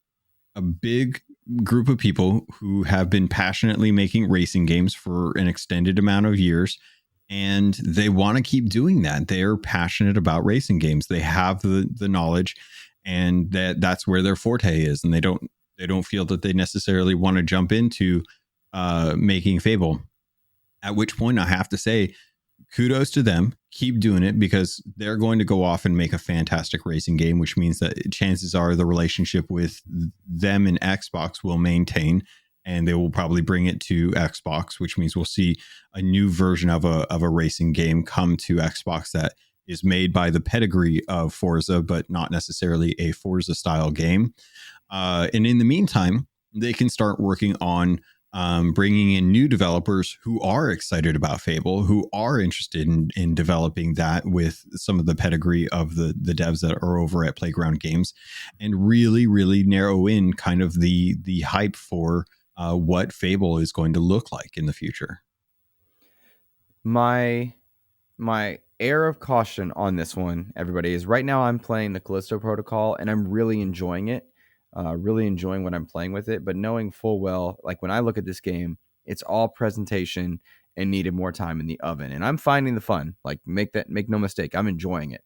[SPEAKER 2] a big group of people who have been passionately making racing games for an extended amount of years, and they want to keep doing that. They're passionate about racing games. They have the knowledge, and that's where their forte is. And they don't feel that they necessarily want to jump into making Fable. At which point, I have to say, kudos to them. Keep doing it, because they're going to go off and make a fantastic racing game, which means that chances are the relationship with them and Xbox will maintain, and they will probably bring it to Xbox, which means we'll see a new version of a racing game come to Xbox that is made by the pedigree of Forza, but not necessarily a Forza style game. And in the meantime, they can start working on bringing in new developers who are excited about Fable, who are interested in developing that with some of the pedigree of the devs that are over at Playground Games, and really, really narrow in kind of the hype for what Fable is going to look like in the future.
[SPEAKER 1] My air of caution on this one, everybody, is right now I'm playing the Callisto Protocol and I'm really enjoying it. Really enjoying what I'm playing with it, but knowing full well, like when I look at this game, it's all presentation and needed more time in the oven. And I'm finding the fun. Like make no mistake, I'm enjoying it.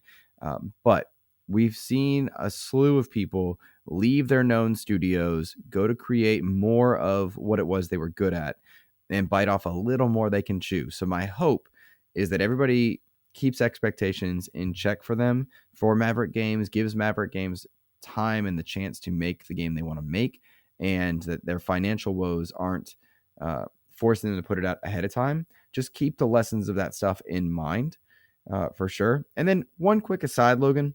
[SPEAKER 1] But we've seen a slew of people leave their known studios, go to create more of what it was they were good at, and bite off a little more they can chew. So my hope is that everybody keeps expectations in check for them, for Maverick Games, gives Maverick Games time and the chance to make the game they want to make, and that their financial woes aren't forcing them to put it out ahead of time. Just keep the lessons of that stuff in mind for sure. And then one quick aside, Logan,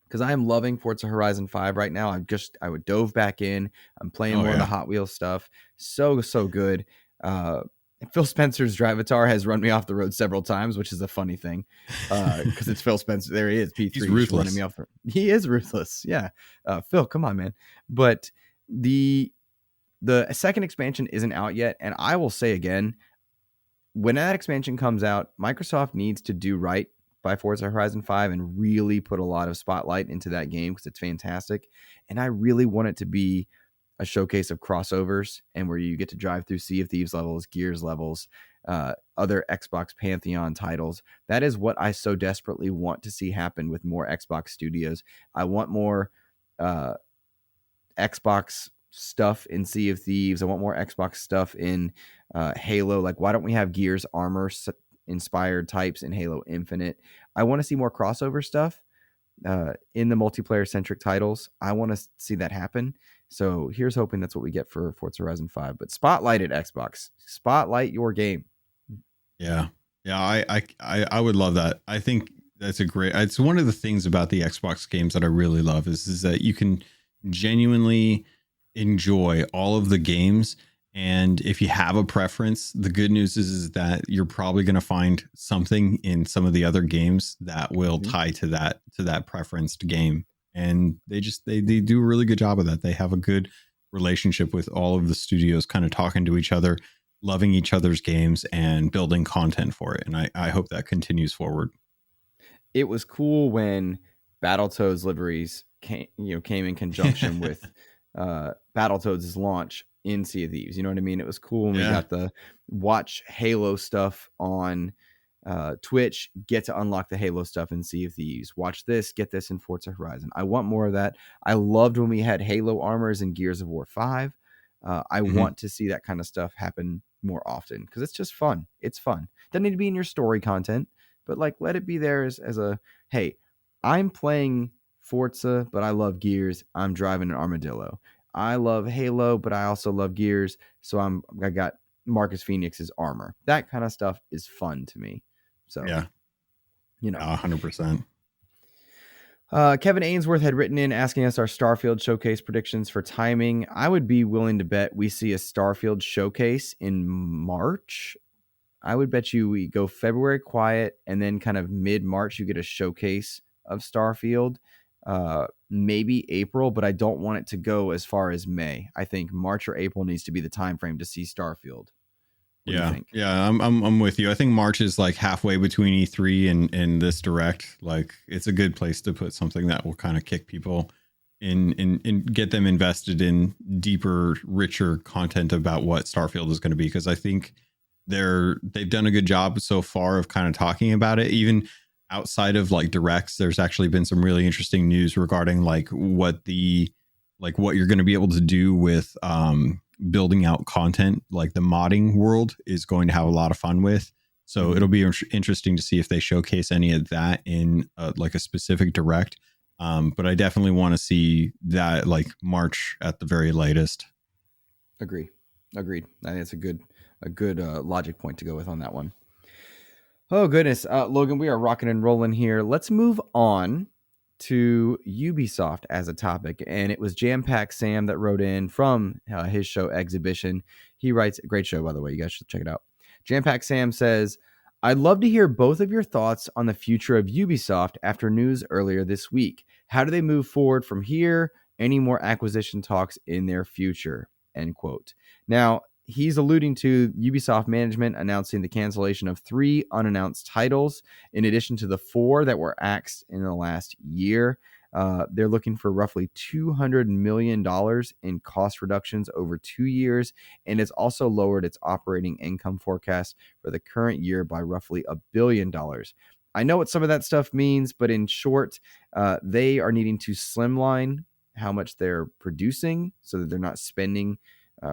[SPEAKER 1] because I am loving Forza Horizon 5 right now. I would dove back in. I'm playing more of the Hot Wheels stuff. So good. Phil Spencer's Drivatar has run me off the road several times, which is a funny thing because it's Phil Spencer. There he is, P3.
[SPEAKER 2] He's ruthless.
[SPEAKER 1] Running me off. He is ruthless. Yeah. Phil, come on, man. But the second expansion isn't out yet. And I will say again, when that expansion comes out, Microsoft needs to do right by Forza Horizon 5 and really put a lot of spotlight into that game because it's fantastic. And I really want it to be a showcase of crossovers and where you get to drive through Sea of Thieves levels, Gears levels, other Xbox Pantheon titles. That is what I so desperately want to see happen with more Xbox studios. I want more Xbox stuff in Sea of Thieves. I want more Xbox stuff in Halo. Like, why don't we have Gears armor inspired types in Halo Infinite? I want to see more crossover stuff in the multiplayer centric titles. I want to see that happen. So here's hoping that's what we get for Forza Horizon 5. But spotlight at Xbox. Spotlight your game.
[SPEAKER 2] Yeah. I would love that. I think that's it's one of the things about the Xbox games that I really love is that you can genuinely enjoy all of the games. And if you have a preference, the good news is that you're probably going to find something in some of the other games that will tie to that preferenced game. And they do a really good job of that. They have a good relationship with all of the studios kind of talking to each other, loving each other's games, and building content for it. And I hope that continues forward.
[SPEAKER 1] It was cool when Battletoads liveries came in conjunction with Battletoads' launch in Sea of Thieves. You know what I mean? It was cool when we
[SPEAKER 2] Yeah.
[SPEAKER 1] got the watch Halo stuff on Twitch, get to unlock the Halo stuff in Sea of Thieves. Watch this, get this in Forza Horizon. I want more of that. I loved when we had Halo armors in Gears of War 5. I
[SPEAKER 2] Mhm.
[SPEAKER 1] want to see that kind of stuff happen more often because it's just fun. It's fun. Doesn't need to be in your story content, but like let it be there as a hey, I'm playing Forza, but I love Gears. I'm driving an Armadillo. I love Halo, but I also love Gears. So I got Marcus Phoenix's armor. That kind of stuff is fun to me. So,
[SPEAKER 2] Yeah.
[SPEAKER 1] you know.
[SPEAKER 2] 100%.
[SPEAKER 1] Kevin Ainsworth had written in asking us our Starfield showcase predictions for timing. I would be willing to bet we see a Starfield showcase in March. I would bet you we go February quiet and then kind of mid-March you get a showcase of Starfield. Maybe April, but I don't want it to go as far as May. I think March or April needs to be the time frame to see Starfield. What do you
[SPEAKER 2] Yeah,
[SPEAKER 1] think?
[SPEAKER 2] yeah, I'm with you. I think March is like halfway between E3 and this direct. Like, it's a good place to put something that will kind of kick people in get them invested in deeper, richer content about what Starfield is going to be. Because I think they've done a good job so far of kind of talking about it. Even outside of like directs, there's actually been some really interesting news regarding like what you're going to be able to do with building out content. Like the modding world is going to have a lot of fun with. So it'll be interesting to see if they showcase any of that in like a specific direct. But I definitely want to see that like March at the very latest.
[SPEAKER 1] Agreed. I think it's a good logic point to go with on that one. Oh goodness, Logan, we are rocking and rolling here. Let's move on to Ubisoft as a topic, and it was Jam Pack Sam that wrote in from his show Exhibition. He writes, a great show by the way, you guys should check it out. Jam Pack Sam says, I'd love to hear both of your thoughts on the future of Ubisoft after news earlier this week. How do they move forward from here? Any more acquisition talks in their future? End quote. Now, he's alluding to Ubisoft management announcing the cancellation of 3 unannounced titles, in addition to the 4 that were axed in the last year. They're looking for roughly $200 million in cost reductions over 2 years, and it's also lowered its operating income forecast for the current year by roughly $1 billion. I know what some of that stuff means, but in short, they are needing to slimline how much they're producing so that they're not spending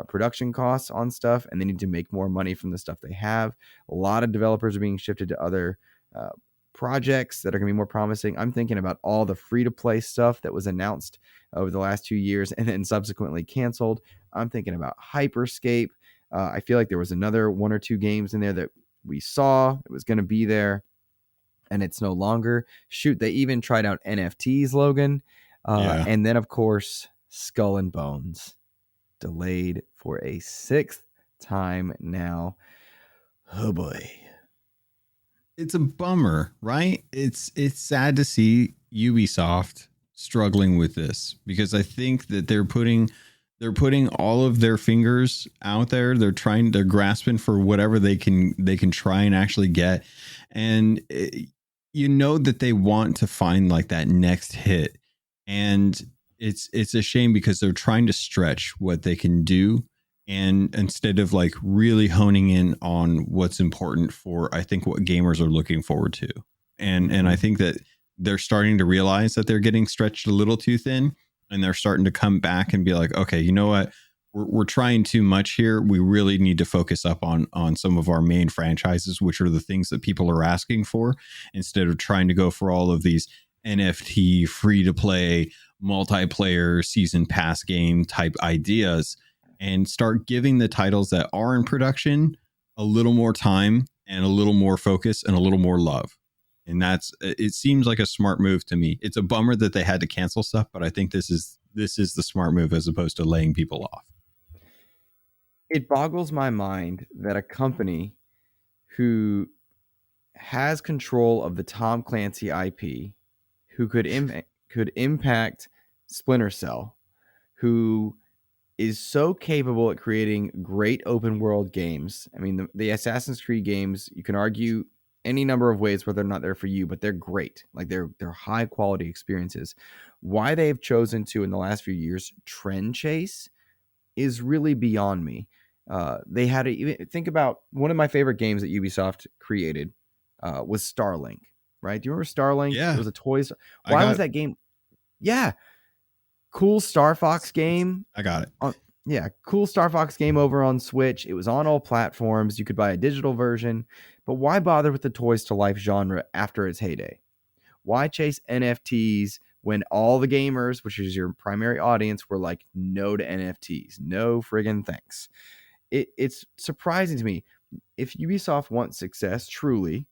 [SPEAKER 1] production costs on stuff, and they need to make more money from the stuff they have. A lot of developers are being shifted to other projects that are going to be more promising. I'm thinking about all the free-to-play stuff that was announced over the last 2 years and then subsequently canceled. I'm thinking about Hyperscape. I feel like there was another 1 or 2 games in there that we saw it was going to be there, and it's no longer. Shoot, they even tried out NFTs, Logan.
[SPEAKER 2] Yeah.
[SPEAKER 1] And then, of course, Skull and Bones, delayed for a 6th time now. Oh boy.
[SPEAKER 2] It's a bummer, right? It's sad to see Ubisoft struggling with this because I think that they're putting all of their fingers out there. They're grasping for whatever they can try and actually get. And you know that they want to find like that next hit. And it's a shame because they're trying to stretch what they can do, and instead of like really honing in on what's important for I think what gamers are looking forward to. And I think that they're starting to realize that they're getting stretched a little too thin, and they're starting to come back and be like, okay, you know what, we're trying too much here. We really need to focus up on some of our main franchises, which are the things that people are asking for, instead of trying to go for all of these NFT free to play multiplayer season pass game type ideas, and start giving the titles that are in production a little more time and a little more focus and a little more love. And it seems like a smart move to me. It's a bummer that they had to cancel stuff, but I think this is the smart move as opposed to laying people off.
[SPEAKER 1] It boggles my mind that a company who has control of the Tom Clancy IP, who could impact Splinter Cell, who is so capable at creating great open world games. I mean, the Assassin's Creed games, you can argue any number of ways whether or not they're for you, but they're great. Like they're high quality experiences. Why they've chosen to in the last few years trend chase is really beyond me. They had to even think about one of my favorite games that Ubisoft created was Starlink. Right? Do you remember Starlink? It
[SPEAKER 2] Yeah,
[SPEAKER 1] was a toys.
[SPEAKER 2] I
[SPEAKER 1] Why was
[SPEAKER 2] got
[SPEAKER 1] that game? Yeah, cool Star Fox
[SPEAKER 2] it's
[SPEAKER 1] game
[SPEAKER 2] I got it.
[SPEAKER 1] on, yeah, cool Star Fox game over on Switch. It was on all platforms. You could buy a digital version, but why bother with the toys to life genre after its heyday? Why chase NFTs when all the gamers, which is your primary audience, were like, no to NFTs, no friggin' thanks. It's surprising to me. If Ubisoft wants success truly,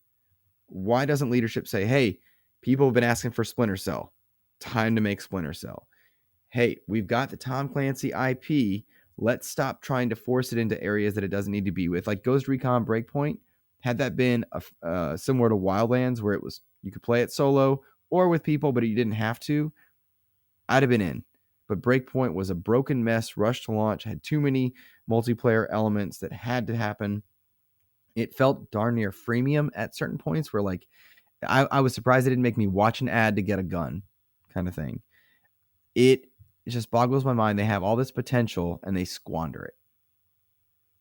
[SPEAKER 1] why doesn't leadership say, hey, people have been asking for Splinter Cell, time to make Splinter Cell? Hey, we've got the Tom Clancy IP. Let's stop trying to force it into areas that it doesn't need to be with. Like Ghost Recon Breakpoint, had that been similar to Wildlands, where it was you could play it solo or with people, but you didn't have to, I'd have been in. But Breakpoint was a broken mess, rushed to launch, had too many multiplayer elements that had to happen. It felt darn near freemium at certain points where like I was surprised it didn't make me watch an ad to get a gun kind of thing. It just boggles my mind. They have all this potential and they squander it.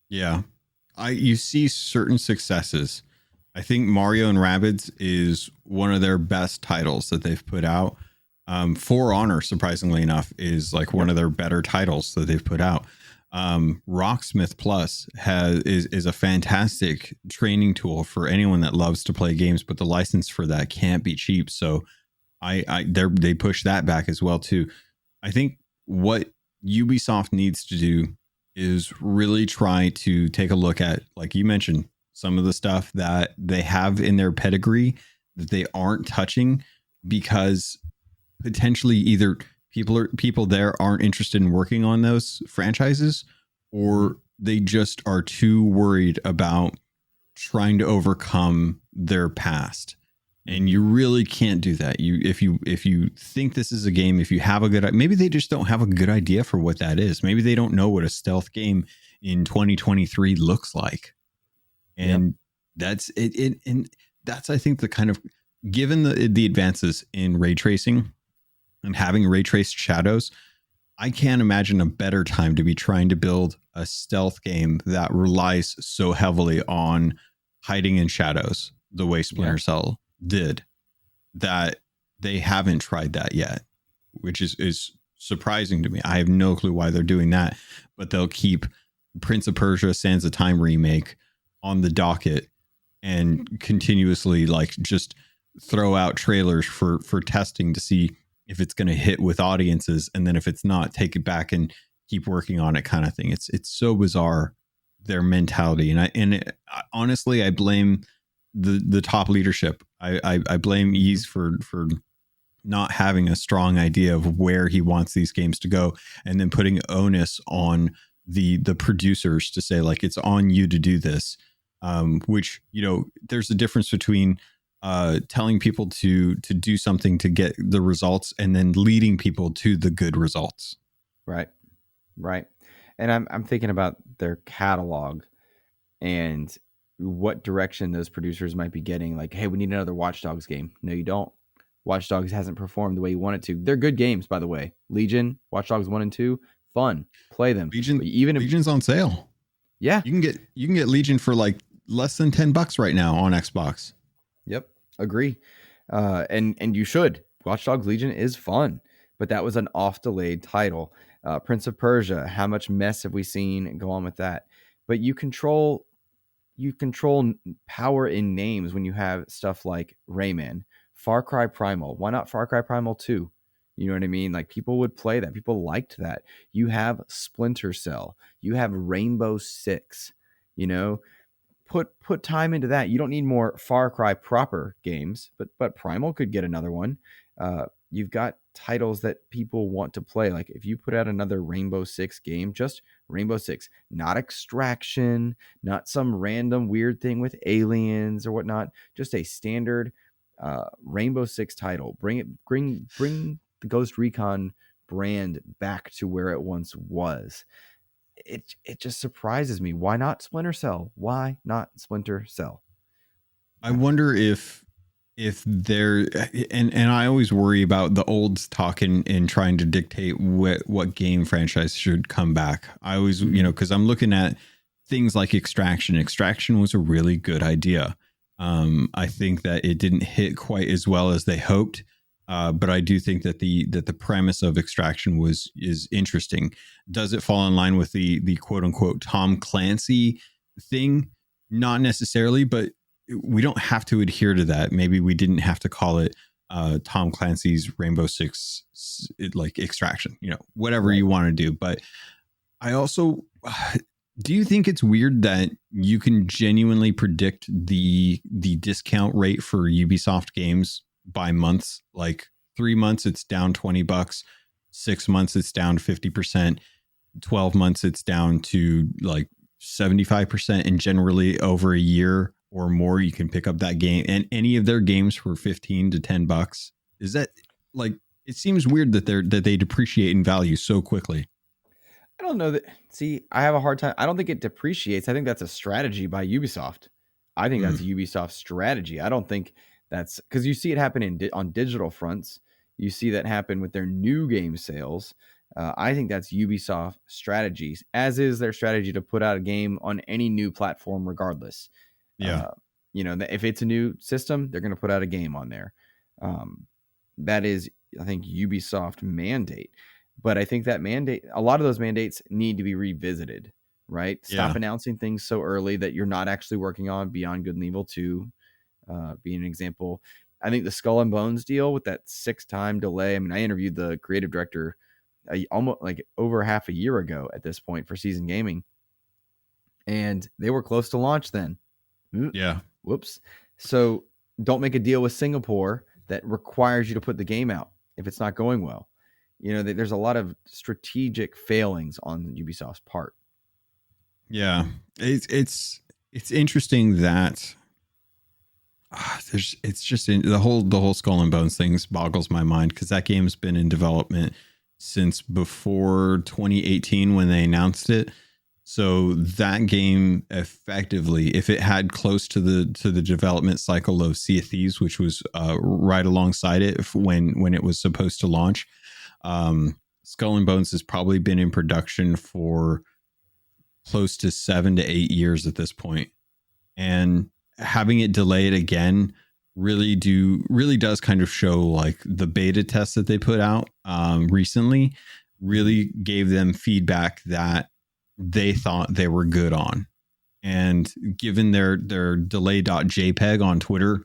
[SPEAKER 2] Yeah. You see certain successes. I think Mario and Rabbids is one of their best titles that they've put out. For Honor, surprisingly enough, is like one of their better titles that they've put out. Rocksmith Plus is a fantastic training tool for anyone that loves to play games, but the license for that can't be cheap. So they push that back as well too. I think what Ubisoft needs to do is really try to take a look at, like you mentioned, some of the stuff that they have in their pedigree that they aren't touching because potentially either people there aren't interested in working on those franchises, or they just are too worried about trying to overcome their past. And you really can't do that. If you think this is a game, if you have a good, maybe they just don't have a good idea for what that is. Maybe they don't know what a stealth game in 2023 looks like. And that's it. And that's, I think, the kind of, given the advances in ray tracing and having ray traced shadows, I can't imagine a better time to be trying to build a stealth game that relies so heavily on hiding in shadows the way Splinter Cell did, that they haven't tried that yet, which is surprising to me. I have no clue why they're doing that, but they'll keep Prince of Persia Sands of Time remake on the docket and continuously like just throw out trailers for testing to see if it's going to hit with audiences, and then if it's not, take it back and keep working on it, kind of thing. It's so bizarre, their mentality, and honestly, I blame the top leadership. I blame Ease for not having a strong idea of where he wants these games to go, and then putting onus on the producers to say like, it's on you to do this. Which, there's a difference between telling people to do something to get the results and then leading people to the good results.
[SPEAKER 1] Right. And I'm thinking about their catalog and what direction those producers might be getting. Like, hey, we need another Watch Dogs game. No, you don't. Watch Dogs hasn't performed the way you want it to. They're good games, by the way. Legion, Watch Dogs 1 and 2, fun. Play them. But
[SPEAKER 2] Legion's on sale.
[SPEAKER 1] Yeah.
[SPEAKER 2] You can get Legion for like less than $10 right now on Xbox.
[SPEAKER 1] Yep. Agree. And you should. Watch Dogs Legion is fun, but that was an off delayed title. Prince of Persia, how much mess have we seen go on with that? But you control power in names when you have stuff like Rayman, Far Cry Primal. Why not Far Cry Primal 2? You know what I mean? Like, people would play that. People liked that. You have Splinter Cell. You have Rainbow Six. You know, put time into that. You don't need more Far Cry proper games, but Primal could get another one. You've got titles that people want to play. Like, if you put out another Rainbow Six game, just Rainbow Six, not Extraction, not some random weird thing with aliens or whatnot, just a standard Rainbow Six title. Bring the Ghost Recon brand back to where it once was. It just surprises me. Why not Splinter Cell? Why not Splinter Cell?
[SPEAKER 2] I wonder if they're and I always worry about the olds talking and trying to dictate what game franchise should come back. I always, because I'm looking at things like Extraction. Extraction was a really good idea. I think that it didn't hit quite as well as they hoped. But I do think that the premise of Extraction is interesting. Does it fall in line with the quote unquote Tom Clancy thing? Not necessarily, but we don't have to adhere to that. Maybe we didn't have to call it Tom Clancy's Rainbow Six, like Extraction, whatever you want to do. But I also, do you think it's weird that you can genuinely predict the discount rate for Ubisoft games by months? Like 3 months, it's down $20. 6 months, it's down 50%. 12 months, it's down to like 75%. And generally over a year or more, you can pick up that game and any of their games for $15 to $10. Is that like, it seems weird that they depreciate in value so quickly.
[SPEAKER 1] I don't know that. See, I have a hard time. I don't think it depreciates. I think that's a strategy by Ubisoft. I think that's a Ubisoft strategy. I don't think that's because you see it happen on digital fronts. You see that happen with their new game sales. I think that's Ubisoft strategies, as is their strategy to put out a game on any new platform, regardless.
[SPEAKER 2] Yeah.
[SPEAKER 1] If it's a new system, they're going to put out a game on there. That is, I think, Ubisoft mandate. But I think that mandate, a lot of those mandates need to be revisited, right? Stop announcing things so early that you're not actually working on Beyond Good and Evil 2, being an example. I think the Skull and Bones deal with that 6-time delay. I mean, I interviewed the creative director almost like over half a year ago at this point for Season Gaming, and they were close to launch then.
[SPEAKER 2] Yeah.
[SPEAKER 1] Whoops. So don't make a deal with Singapore that requires you to put the game out if it's not going well. There's a lot of strategic failings on Ubisoft's part. Yeah,
[SPEAKER 2] it's interesting that it's just the whole Skull and Bones things boggles my mind because that game's been in development since before 2018 when they announced it. So that game effectively, if it had close to the development cycle of Sea of Thieves, which was right alongside it when it was supposed to launch. Skull and Bones has probably been in production for close to 7 to 8 years at this point, and having it delayed again really does kind of show like the beta test that they put out recently really gave them feedback that they thought they were good on, and given their delay.jpg on Twitter,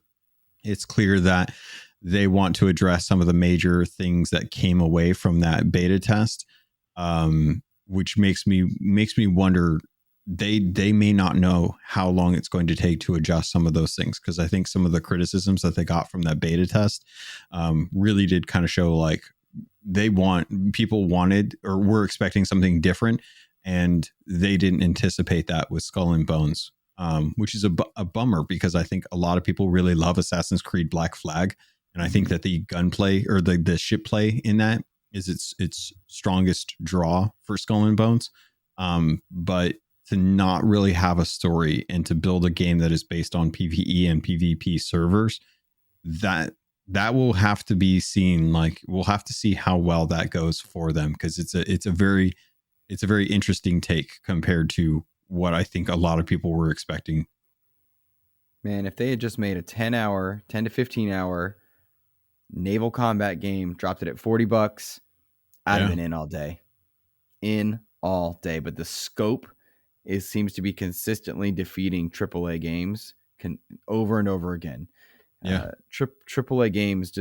[SPEAKER 2] it's clear that they want to address some of the major things that came away from that beta test, which makes me wonder they may not know how long it's going to take to adjust some of those things, because I think some of the criticisms that they got from that beta test really did kind of show like people wanted or were expecting something different, and they didn't anticipate that with Skull and Bones, which is a bummer because I think a lot of people really love Assassin's Creed Black Flag. And I think that the gunplay or the ship play in that is its strongest draw for Skull and Bones. But to not really have a story and to build a game that is based on PvE and PvP servers, that will have to be seen. Like we'll have to see how well that goes for them, because it's a very interesting take compared to what I think a lot of people were expecting.
[SPEAKER 1] Man, if they had just made a 10 to 15 hour naval combat game, dropped it at $40, I'd have been in all day. But the scope seems to be consistently defeating AAA games over and over again. AAA games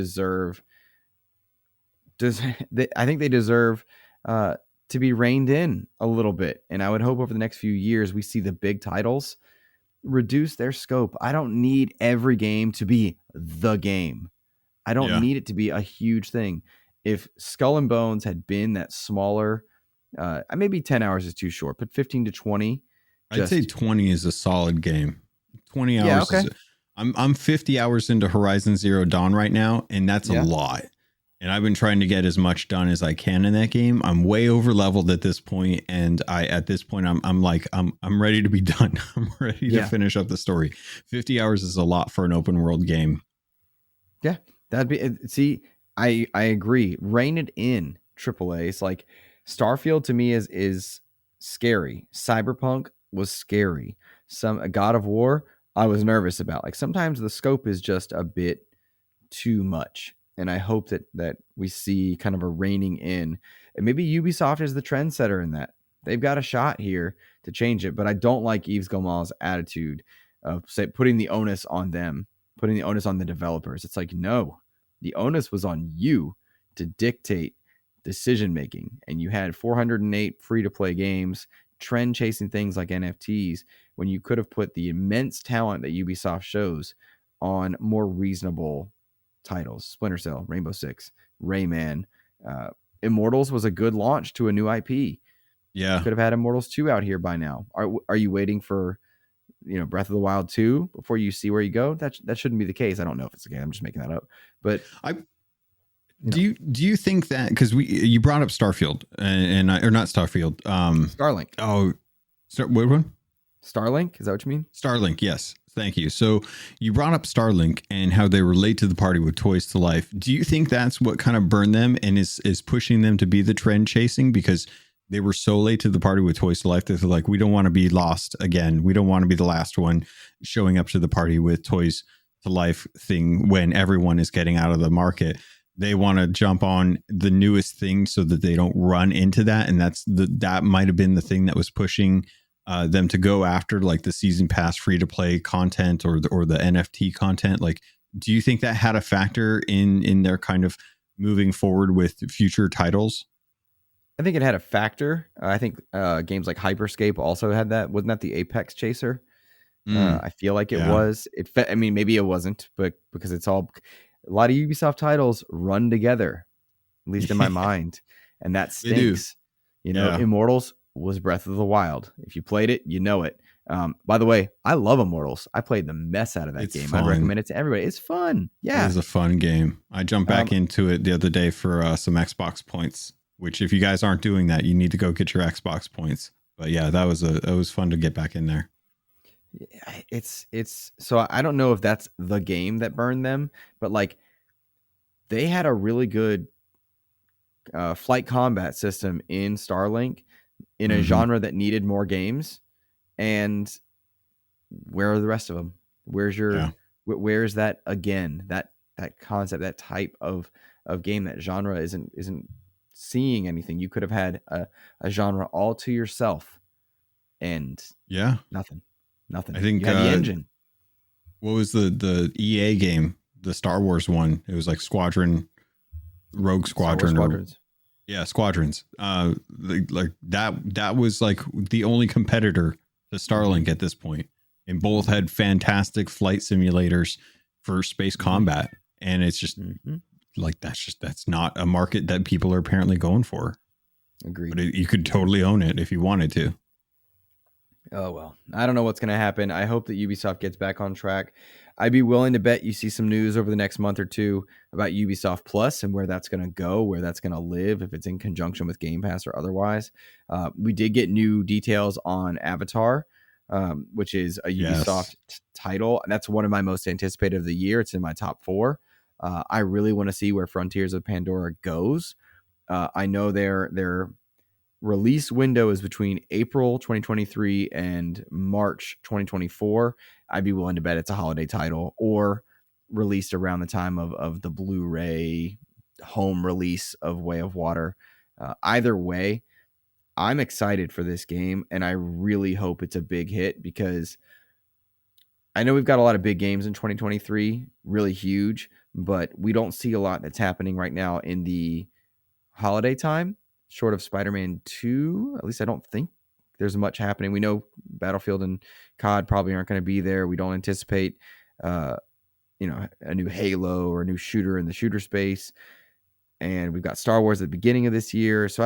[SPEAKER 1] I think they deserve to be reined in a little bit. And I would hope over the next few years we see the big titles reduce their scope. I don't need every game to be the game. I don't need it to be a huge thing. If Skull and Bones had been that smaller, maybe 10 hours is too short, but 15 to 20.
[SPEAKER 2] I'd say 20 is a solid game. 20 hours.
[SPEAKER 1] Yeah, okay.
[SPEAKER 2] I'm 50 hours into Horizon Zero Dawn right now, and that's a lot. And I've been trying to get as much done as I can in that game. I'm way over leveled at this point, and at this point I'm like I'm ready to be done. I'm ready to
[SPEAKER 1] Yeah.
[SPEAKER 2] finish up the story. 50 hours is a lot for an open world game.
[SPEAKER 1] Yeah, that'd be see. I agree. Rein it in, AAA. It's like Starfield to me is scary. Cyberpunk was scary. Some a God of War I was nervous about. Like sometimes the scope is just a bit too much, and I hope that we see kind of a reining in. And maybe Ubisoft is the trendsetter in that. They've got a shot here to change it, but I don't like Yves Guillemot's attitude of say putting the onus on them, putting the onus on the developers. It's like, no, the onus was on you to dictate decision making. And you had 408 free to play games, trend chasing things like NFTs, when you could have put the immense talent that Ubisoft shows on more reasonable titles. Splinter Cell, Rainbow Six, Rayman. Uh, Immortals was a good launch to a new IP.
[SPEAKER 2] Yeah.
[SPEAKER 1] Could have had Immortals 2 out here by now. Are you waiting for Breath of the Wild 2 before you see where you go? That shouldn't be the case. I don't know if it's the case. I'm just making that up. But
[SPEAKER 2] I do you think that because you brought up Starfield or not Starfield
[SPEAKER 1] Starlink.
[SPEAKER 2] What one?
[SPEAKER 1] Starlink, is that what you mean?
[SPEAKER 2] Starlink, yes. Thank you. So you brought up Starlink and how they relate to the party with Toys to Life. Do you think that's what kind of burned them and is pushing them to be the trend chasing because they were so late to the party with Toys to Life that they're like, we don't want to be lost again. We don't want to be the last one showing up to the party with Toys to Life thing when everyone is getting out of the market. They want to jump on the newest thing so that they don't run into that. And that might have been the thing that was pushing them to go after like the season pass free to play content or the NFT content. Like, do you think that had a factor in their kind of moving forward with future titles?
[SPEAKER 1] I think it had a factor. I think games like Hyperscape also had that. Wasn't that the Apex Chaser? I feel like it was. I mean, maybe it wasn't, but because it's all a lot of Ubisoft titles run together, at least in my mind, and that stinks. Immortals was Breath of the Wild. If you played it, you know it. By the way, I love Immortals. I played the mess out of that game. I'd recommend it to everybody. It's fun. Yeah,
[SPEAKER 2] it is a fun game. I jumped back into it the other day for some Xbox points. Which, if you guys aren't doing that, you need to go get your Xbox points. But yeah, it was fun to get back in there.
[SPEAKER 1] It's so I don't know if that's the game that burned them, but like they had a really good flight combat system in Starlink in a genre that needed more games. And where are the rest of them? Where's that again? That concept, that type of game, that genre isn't seeing anything. You could have had a genre all to yourself, and nothing.
[SPEAKER 2] I think
[SPEAKER 1] you had the engine.
[SPEAKER 2] What was the EA game? The Star Wars one. It was like Rogue Squadron, Squadrons. Squadrons. Like that was like the only competitor to Starlink at this point, and both had fantastic flight simulators for space combat, and it's just. Like that's not a market that people are apparently going for.
[SPEAKER 1] Agreed.
[SPEAKER 2] But you could totally own it if you wanted to.
[SPEAKER 1] Oh, well, I don't know what's going to happen. I hope that Ubisoft gets back on track. I'd be willing to bet you see some news over the next month or two about Ubisoft Plus and where that's going to go, where that's going to live, if it's in conjunction with Game Pass or otherwise. We did get new details on Avatar, which is a Ubisoft title. And that's one of my most anticipated of the year. It's in my top 4. I really want to see where Frontiers of Pandora goes. I know their release window is between April 2023 and March 2024. I'd be willing to bet it's a holiday title or released around the time of the Blu-ray home release of Way of Water. Either way, I'm excited for this game, and I really hope it's a big hit because I know we've got a lot of big games in 2023, really huge, but we don't see a lot that's happening right now in the holiday time, short of Spider-Man 2. At least I don't think there's much happening. We know Battlefield and COD probably aren't going to be there. We don't anticipate, a new Halo or a new shooter in the shooter space. And we've got Star Wars at the beginning of this year. So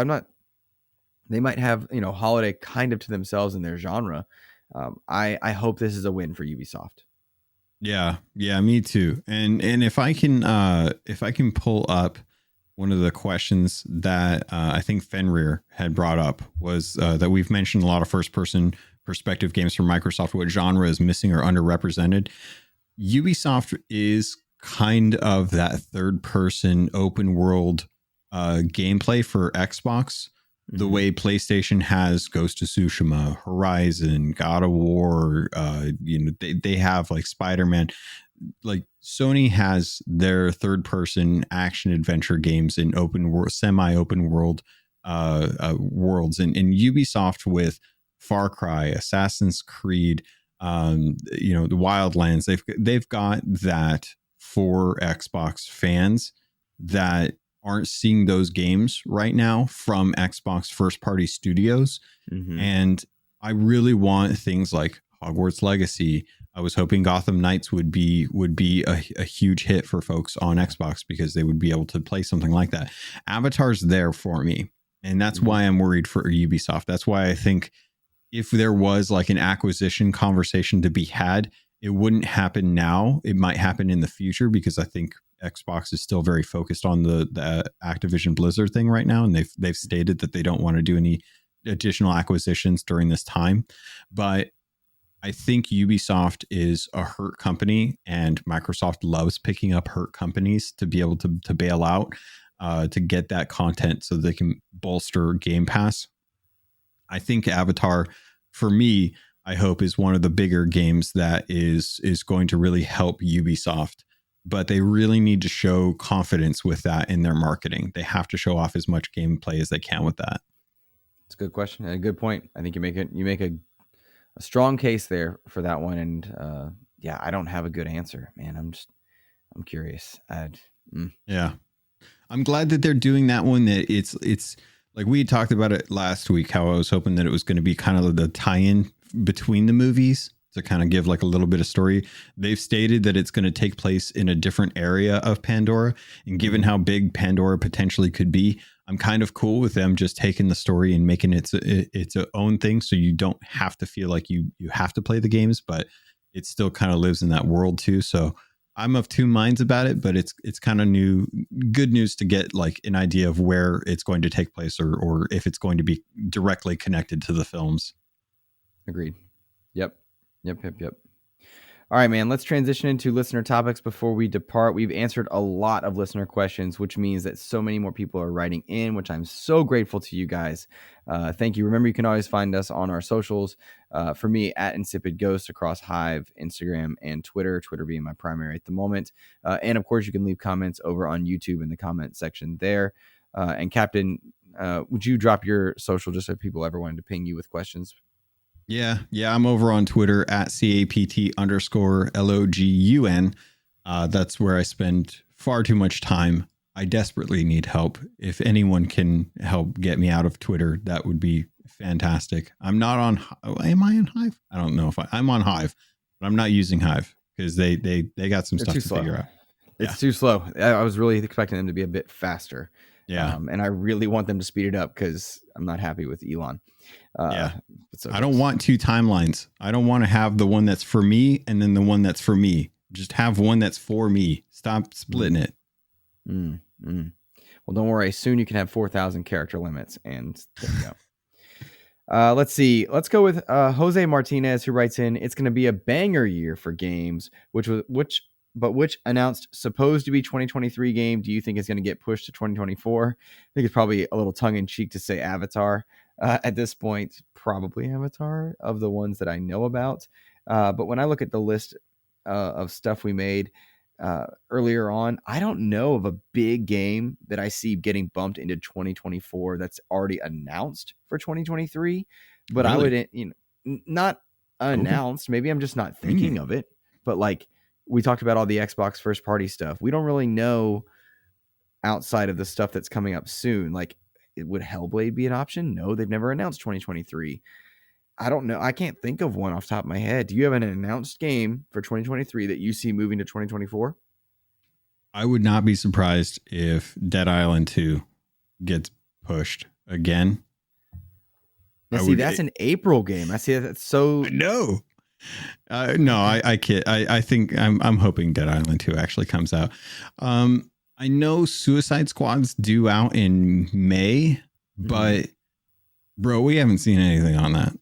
[SPEAKER 1] they might have, holiday kind of to themselves in their genre. I hope this is a win for Ubisoft.
[SPEAKER 2] Yeah, me too. And if I can pull up one of the questions that I think Fenrir had brought up was that we've mentioned a lot of first-person perspective games from Microsoft. What genre is missing or underrepresented? Ubisoft is kind of that third-person open world gameplay for Xbox. The way PlayStation has Ghost of Tsushima, Horizon, God of War, they have like Spider-Man. Like Sony has their third person action adventure games in open world, semi open world worlds, and Ubisoft with Far Cry, Assassin's Creed, the Wildlands, they've got that for Xbox fans that aren't seeing those games right now from Xbox first party studios. And I really want things like Hogwarts Legacy. I was hoping Gotham Knights would be a huge hit for folks on Xbox because they would be able to play something like that. Avatar's there for me, and that's why I'm worried for Ubisoft. That's why I think if there was like an acquisition conversation to be had, it wouldn't happen now. It might happen in the future because I think Xbox is still very focused on the Activision Blizzard thing right now, and they've stated that they don't want to do any additional acquisitions during this time. But I think Ubisoft is a hurt company, and Microsoft loves picking up hurt companies to be able to bail out, to get that content so they can bolster Game Pass. I think Avatar, for me, I hope is one of the bigger games that is going to really help Ubisoft. But they really need to show confidence with that in their marketing. They have to show off as much gameplay as they can with that.
[SPEAKER 1] It's a good question and a good point. I think you make a strong case there for that one. And yeah, I don't have a good answer, man. I'm curious.
[SPEAKER 2] Yeah, I'm glad that they're doing that one. That it's like we had talked about it last week, how I was hoping that it was going to be kind of the tie-in between the movies to kind of give like a little bit of story. They've stated that it's going to take place in a different area of Pandora. And given how big Pandora potentially could be, I'm kind of cool with them just taking the story and making its own thing. So you don't have to feel like you have to play the games, but it still kind of lives in that world too. So I'm of two minds about it, but it's kind of good news to get like an idea of where it's going to take place or if it's going to be directly connected to the films.
[SPEAKER 1] Agreed. Yep. All right, man, let's transition into listener topics before we depart. We've answered a lot of listener questions, which means that so many more people are writing in, which I'm so grateful to you guys. Thank you. Remember, you can always find us on our socials. For me, at InsipidGhost across Hive, Instagram, and Twitter being my primary at the moment. And, of course, you can leave comments over on YouTube in the comment section there. And, Captain, would you drop your social just so people ever wanted to ping you with questions?
[SPEAKER 2] Yeah. I'm over on Twitter at CAPT_LOGUN. That's where I spend far too much time. I desperately need help. If anyone can help get me out of Twitter, that would be fantastic. I'm not on. Am I on Hive? I don't know if I'm on Hive, but I'm not using Hive because they got some stuff to figure out.
[SPEAKER 1] It's too slow. I was really expecting them to be a bit faster.
[SPEAKER 2] Yeah.
[SPEAKER 1] And I really want them to speed it up because I'm not happy with Elon.
[SPEAKER 2] So I don't want two timelines. I don't want to have the one that's for me and then the one that's for me. Just have one that's for me. Stop splitting it.
[SPEAKER 1] Well, don't worry. Soon you can have 4,000 character limits, and there you go. Let's see. Let's go with Jose Martinez, who writes in, "It's going to be a banger year for games, which announced supposed to be 2023 game. Do you think it's going to get pushed to 2024? I think it's probably a little tongue in cheek to say Avatar. At this point, probably Avatar of the ones that I know about. But when I look at the list of stuff we made earlier on, I don't know of a big game that I see getting bumped into 2024 that's already announced for 2023. But really? I would, not announced. Maybe I'm just not thinking of it. But like we talked about all the Xbox first party stuff, we don't really know outside of the stuff that's coming up soon. Like, would Hellblade be an option? No, they've never announced 2023. I don't know. I can't think of one off the top of my head. Do you have an announced game for 2023 that you see moving to 2024?
[SPEAKER 2] I would not be surprised if Dead Island 2 gets pushed again.
[SPEAKER 1] Now, see, that's an April game. I see that's so.
[SPEAKER 2] No. No, I kid. I think I'm hoping Dead Island 2 actually comes out. I know Suicide Squad's due out in May, but bro, we haven't seen anything on that.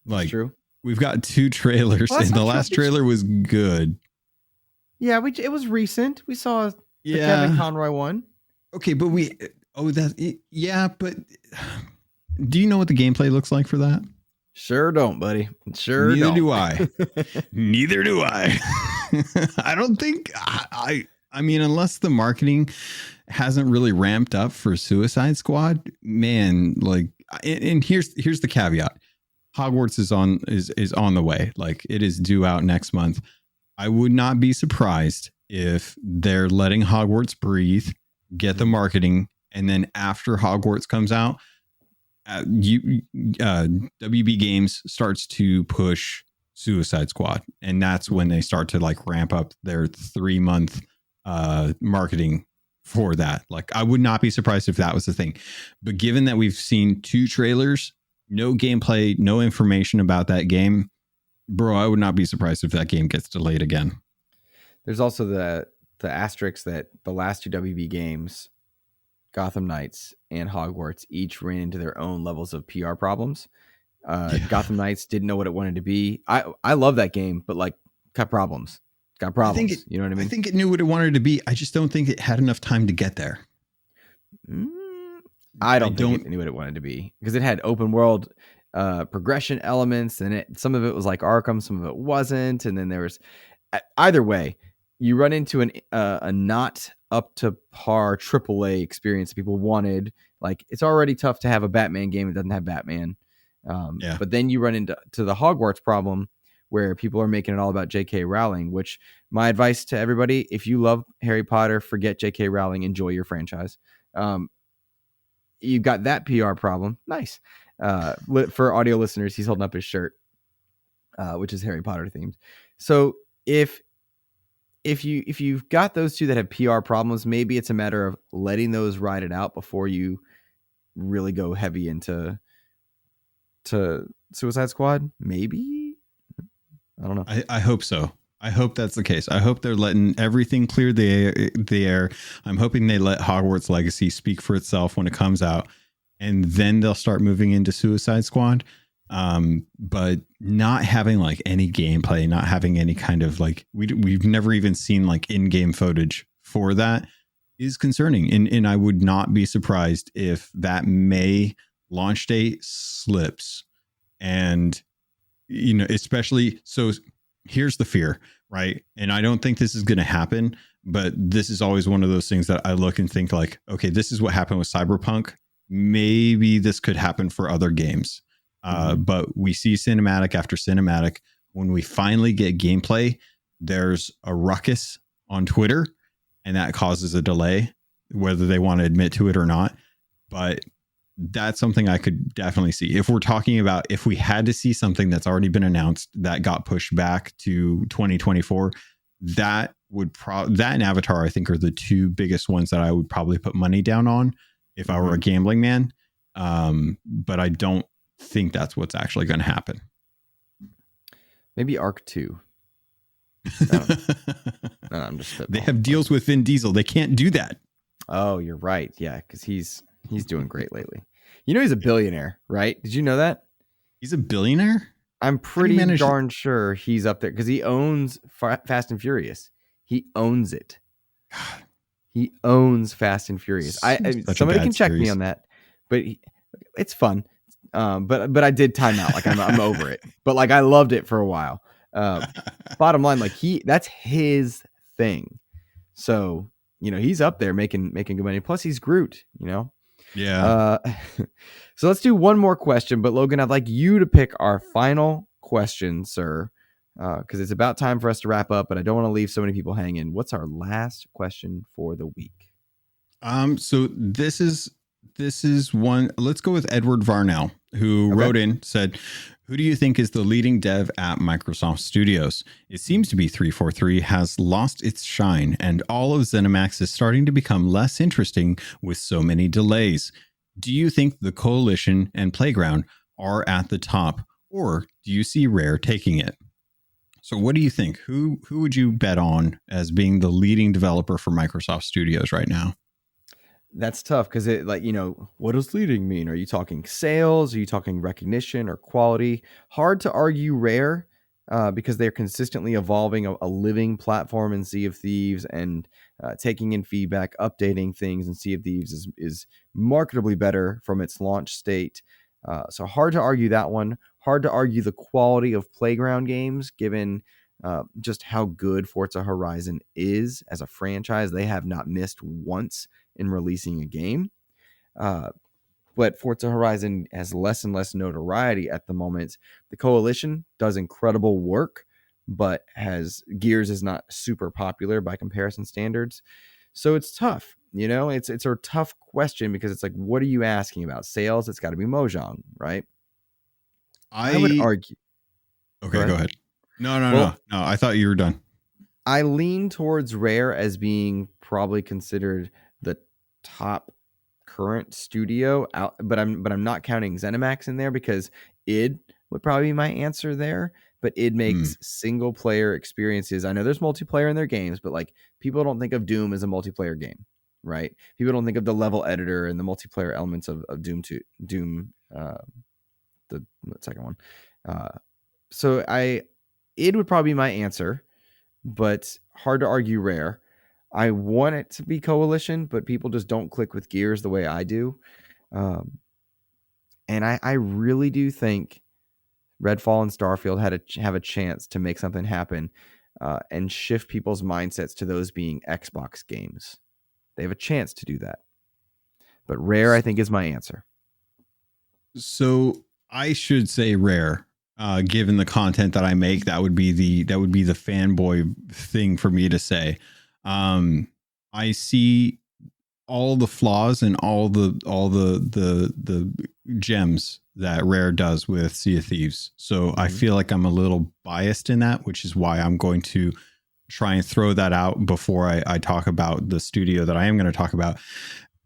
[SPEAKER 1] That's
[SPEAKER 2] Like,
[SPEAKER 1] true.
[SPEAKER 2] we've got 2 trailers,
[SPEAKER 1] Well, that's
[SPEAKER 2] and the
[SPEAKER 1] not true.
[SPEAKER 2] last trailer was good.
[SPEAKER 1] Yeah, it was recent. We saw the Kevin
[SPEAKER 2] Yeah.
[SPEAKER 1] Conroy one.
[SPEAKER 2] Okay, but yeah, but do you know what the gameplay looks like for that?
[SPEAKER 1] Sure don't, buddy. Sure
[SPEAKER 2] Neither
[SPEAKER 1] don't.
[SPEAKER 2] do I. Neither do I. I don't think I mean, unless the marketing hasn't really ramped up for Suicide Squad, man, like, and here's the caveat. Hogwarts is on the way. Like, it is due out next month. I would not be surprised if they're letting Hogwarts breathe, get the marketing, and then after Hogwarts comes out, WB Games starts to push Suicide Squad, and that's when they start to like ramp up their 3-month marketing for that. Like, I would not be surprised if that was the thing. But given that we've seen 2 trailers, no gameplay, no information about that game, bro, I would not be surprised if that game gets delayed again.
[SPEAKER 1] There's also the asterisk that the last 2 WB games, Gotham Knights and Hogwarts, each ran into their own levels of PR problems. Gotham Knights didn't know what it wanted to be. I love that game, but like, got problems. You know what I mean?
[SPEAKER 2] I think it knew what it wanted to be. I just don't think it had enough time to get there.
[SPEAKER 1] I don't think it knew what it wanted to be, because it had open world progression elements, and some of it was like Arkham, some of it wasn't, and then there was either way, you run into a not up to par AAA experience that people wanted. Like, it's already tough to have a Batman game that doesn't have Batman. But then you run into the Hogwarts problem, where people are making it all about J.K. Rowling, which my advice to everybody, if you love Harry Potter, forget J.K. Rowling, enjoy your franchise. You got that PR problem. Nice. For audio listeners, he's holding up his shirt, which is Harry Potter themed. So if you've got those 2 that have PR problems, maybe it's a matter of letting those ride it out before you really go heavy into Suicide Squad. Maybe, I don't know.
[SPEAKER 2] I hope so. I hope that's the case. I hope they're letting everything clear the air. I'm hoping they let Hogwarts Legacy speak for itself when it comes out, and then they'll start moving into Suicide Squad. But not having like any gameplay, not having any kind of like, we've never even seen like in-game footage for that is concerning. And I would not be surprised if that May launch date slips. And, you know, especially, so here's the fear, right? And I don't think this is going to happen, but this is always one of those things that I look and think like, okay, this is what happened with Cyberpunk. Maybe this could happen for other games. But we see cinematic after cinematic. When we finally get gameplay, there's a ruckus on Twitter, and that causes a delay, whether they want to admit to it or not. But that's something I could definitely see. If we're talking about, if we had to see something that's already been announced that got pushed back to 2024, that and Avatar, I think, are the 2 biggest ones that I would probably put money down on if I were a gambling man. But I don't think that's what's actually going to happen.
[SPEAKER 1] Maybe Arc 2. No, I'm just
[SPEAKER 2] they have deals with Vin Diesel. They can't do that.
[SPEAKER 1] Oh, you're right. Yeah, because he's doing great lately. You know, he's a billionaire, right? Did you know that?
[SPEAKER 2] He's a billionaire?
[SPEAKER 1] I'm pretty darn sure he's up there, because he owns Fast and Furious. He owns it. God. He owns Fast and Furious. Somebody can check me on that, but it's fun. But I did time out. Like, I'm over it. But like, I loved it for a while. Bottom line, like, that's his thing. So, you know, he's up there making good money. Plus, he's Groot. You know.
[SPEAKER 2] Yeah.
[SPEAKER 1] So let's do one more question. But Logan, I'd like you to pick our final question, sir, because it's about time for us to wrap up. But I don't want to leave so many people hanging. What's our last question for the week?
[SPEAKER 2] So this is one. Let's go with Edward Varnell, who wrote in, said, who do you think is the leading dev at Microsoft Studios? It seems to be 343 has lost its shine, and all of ZeniMax is starting to become less interesting with so many delays. Do you think the Coalition and Playground are at the top, or do you see Rare taking it? So what do you think? Who would you bet on as being the leading developer for Microsoft Studios right now?
[SPEAKER 1] That's tough because it, like, what does leading mean? Are you talking sales? Are you talking recognition or quality? Hard to argue Rare, because they're consistently evolving a living platform in Sea of Thieves, and taking in feedback, updating things. And Sea of Thieves is marketably better from its launch state. So hard to argue that one. Hard to argue the quality of Playground Games, given just how good Forza Horizon is as a franchise. They have not missed once in releasing a game. Uh, but Forza Horizon has less and less notoriety at the moment. The Coalition does incredible work, but has Gears is not super popular by comparison standards. So it's tough. It's a tough question, because it's like, what are you asking about? Sales? It's got to be Mojang, right? I would
[SPEAKER 2] I
[SPEAKER 1] argue. Go
[SPEAKER 2] Okay, go
[SPEAKER 1] ahead.
[SPEAKER 2] ahead. No, no, no,
[SPEAKER 1] Well,
[SPEAKER 2] no. I thought you were done.
[SPEAKER 1] I lean towards Rare as being probably considered the top current studio out, but I'm not counting ZeniMax in there, because id would probably be my answer there. But id
[SPEAKER 2] Hmm.
[SPEAKER 1] makes single player experiences. I know there's multiplayer in their games, but like, people don't think of Doom as a multiplayer game, right? People don't think of the level editor and the multiplayer elements of Doom, the second one. So I id would probably be my answer, but hard to argue Rare. I want it to be Coalition, but people just don't click with Gears the way I do. Um, and I really do think Redfall and Starfield have a chance to make something happen, and shift people's mindsets to those being Xbox games. They have a chance to do that. But Rare, I think, is my answer.
[SPEAKER 2] So I should say Rare. Given the content that I make, that would be the fanboy thing for me to say. I see all the flaws and all the gems that Rare does with Sea of Thieves. So I
[SPEAKER 1] Mm-hmm.
[SPEAKER 2] feel like I'm a little biased in that, which is why I'm going to try and throw that out before I talk about the studio that I am going to talk about.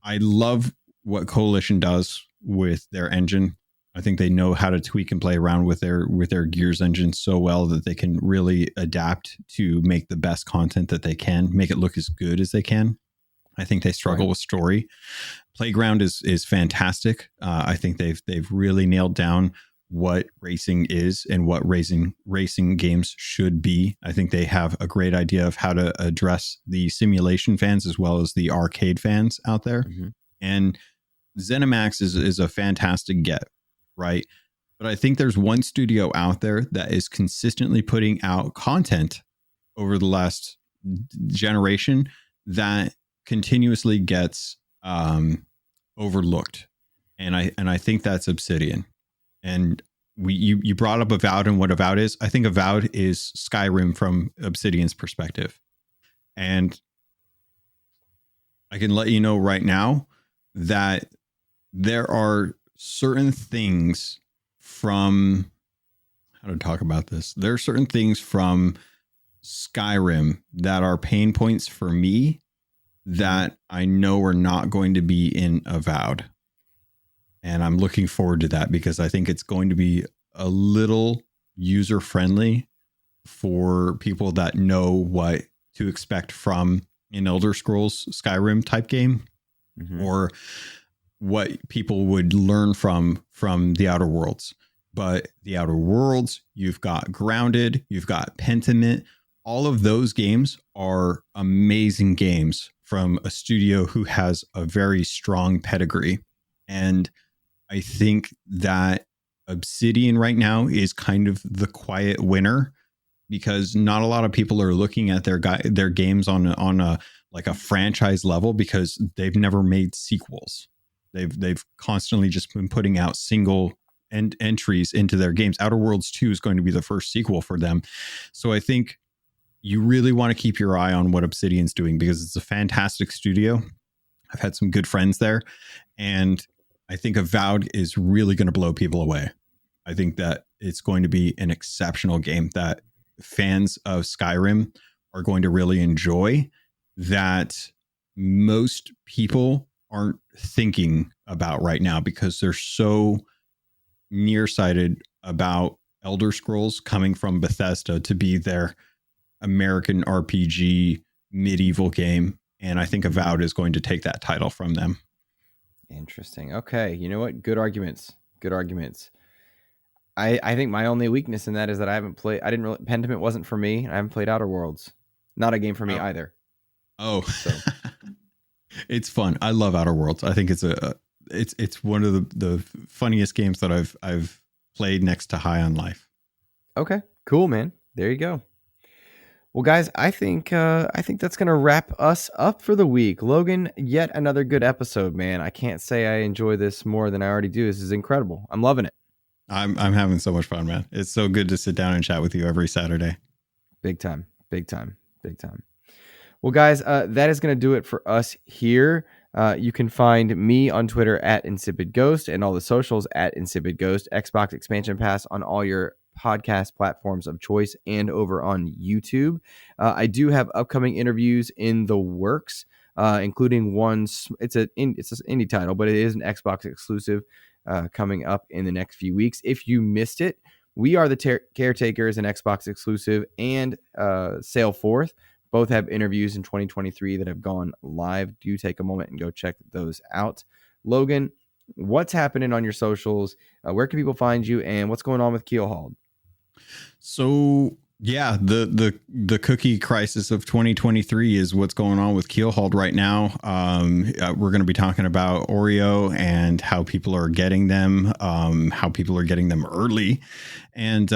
[SPEAKER 2] I love what Coalition does with their engine. I think they know how to tweak and play around with their Gears engine so well that they can really adapt to make the best content that they can, make it look as good as they can. I think they struggle
[SPEAKER 1] Right.
[SPEAKER 2] with story. Playground is fantastic. I think they've really nailed down what racing is and what racing games should be. I think they have a great idea of how to address the simulation fans as well as the arcade fans out there.
[SPEAKER 1] Mm-hmm.
[SPEAKER 2] And ZeniMax is a fantastic get, right? But I think there's one studio out there that is consistently putting out content over the last generation that continuously gets overlooked, and I think that's Obsidian. And you brought up Avowed and what Avowed is. I think Avowed is Skyrim from Obsidian's perspective, and I can let you know right now that there are certain things from how to talk about this. There are certain things from Skyrim that are pain points for me that I know are not going to be in Avowed. And I'm looking forward to that because I think it's going to be a little user friendly for people that know what to expect from an Elder Scrolls Skyrim type game,
[SPEAKER 1] Mm-hmm.
[SPEAKER 2] or what people would learn from the Outer Worlds. But the Outer Worlds, you've got Grounded, you've got Pentiment. All of those games are amazing games from a studio who has a very strong pedigree. And I think that Obsidian right now is kind of the quiet winner because not a lot of people are looking at their games on a like a franchise level because they've never made sequels. They've constantly just been putting out single entries into their games. Outer Worlds 2 is going to be the first sequel for them. So I think you really want to keep your eye on what Obsidian's doing because it's a fantastic studio. I've had some good friends there, and I think Avowed is really going to blow people away. I think that it's going to be an exceptional game that fans of Skyrim are going to really enjoy, that most people aren't thinking about right now because they're so nearsighted about Elder Scrolls coming from Bethesda to be their American RPG medieval game. And I think Avowed is going to take that title from them.
[SPEAKER 1] Interesting. Okay. You know what? Good arguments. Good arguments. I think my only weakness in that is that I haven't played. I didn't really. Pentiment wasn't for me. I haven't played Outer Worlds. Not a game for me either.
[SPEAKER 2] Oh,
[SPEAKER 1] so
[SPEAKER 2] it's fun. I love Outer Worlds. I think it's one of the funniest games that I've played next to High on Life.
[SPEAKER 1] Okay, cool, man. There you go. Well, guys, I think that's gonna wrap us up for the week. Logan, yet another good episode, man. I can't say I enjoy this more than I already do. This is incredible. I'm loving it.
[SPEAKER 2] I'm having so much fun, man. It's so good to sit down and chat with you every Saturday.
[SPEAKER 1] Big time, big time, big time. Well, guys, that is going to do it for us here. You can find me on Twitter at InsipidGhost and all the socials at InsipidGhost, Xbox Expansion Pass on all your podcast platforms of choice and over on YouTube. I do have upcoming interviews in the works, including one. It's an indie title, but it is an Xbox exclusive coming up in the next few weeks. If you missed it, We Are the Caretakers, an Xbox exclusive, and Sail Forth both have interviews in 2023 that have gone live. Do take a moment and go check those out. Logan, what's happening on your socials? Where can people find you, and what's going on with Keelhauled?
[SPEAKER 2] So yeah, the cookie crisis of 2023 is what's going on with Keelhauled right now. We're going to be talking about Oreo and how people are getting them, how people are getting them early. And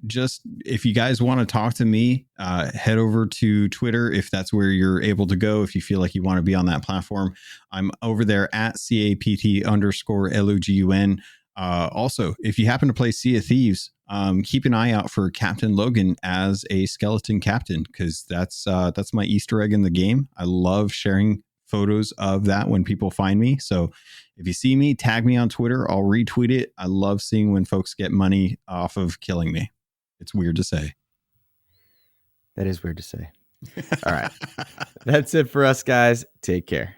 [SPEAKER 2] just if you guys want to talk to me, head over to Twitter if that's where you're able to go. If you feel like you want to be on that platform, I'm over there at CAPT_LOGUN. Also, if you happen to play Sea of Thieves, keep an eye out for Captain Logan as a skeleton captain, because that's my Easter egg in the game. I love sharing photos of that when people find me. So if you see me, tag me on Twitter. I'll retweet it. I love seeing when folks get money off of killing me. It's weird to say.
[SPEAKER 1] That is weird to say. All right. That's it for us, guys. Take care.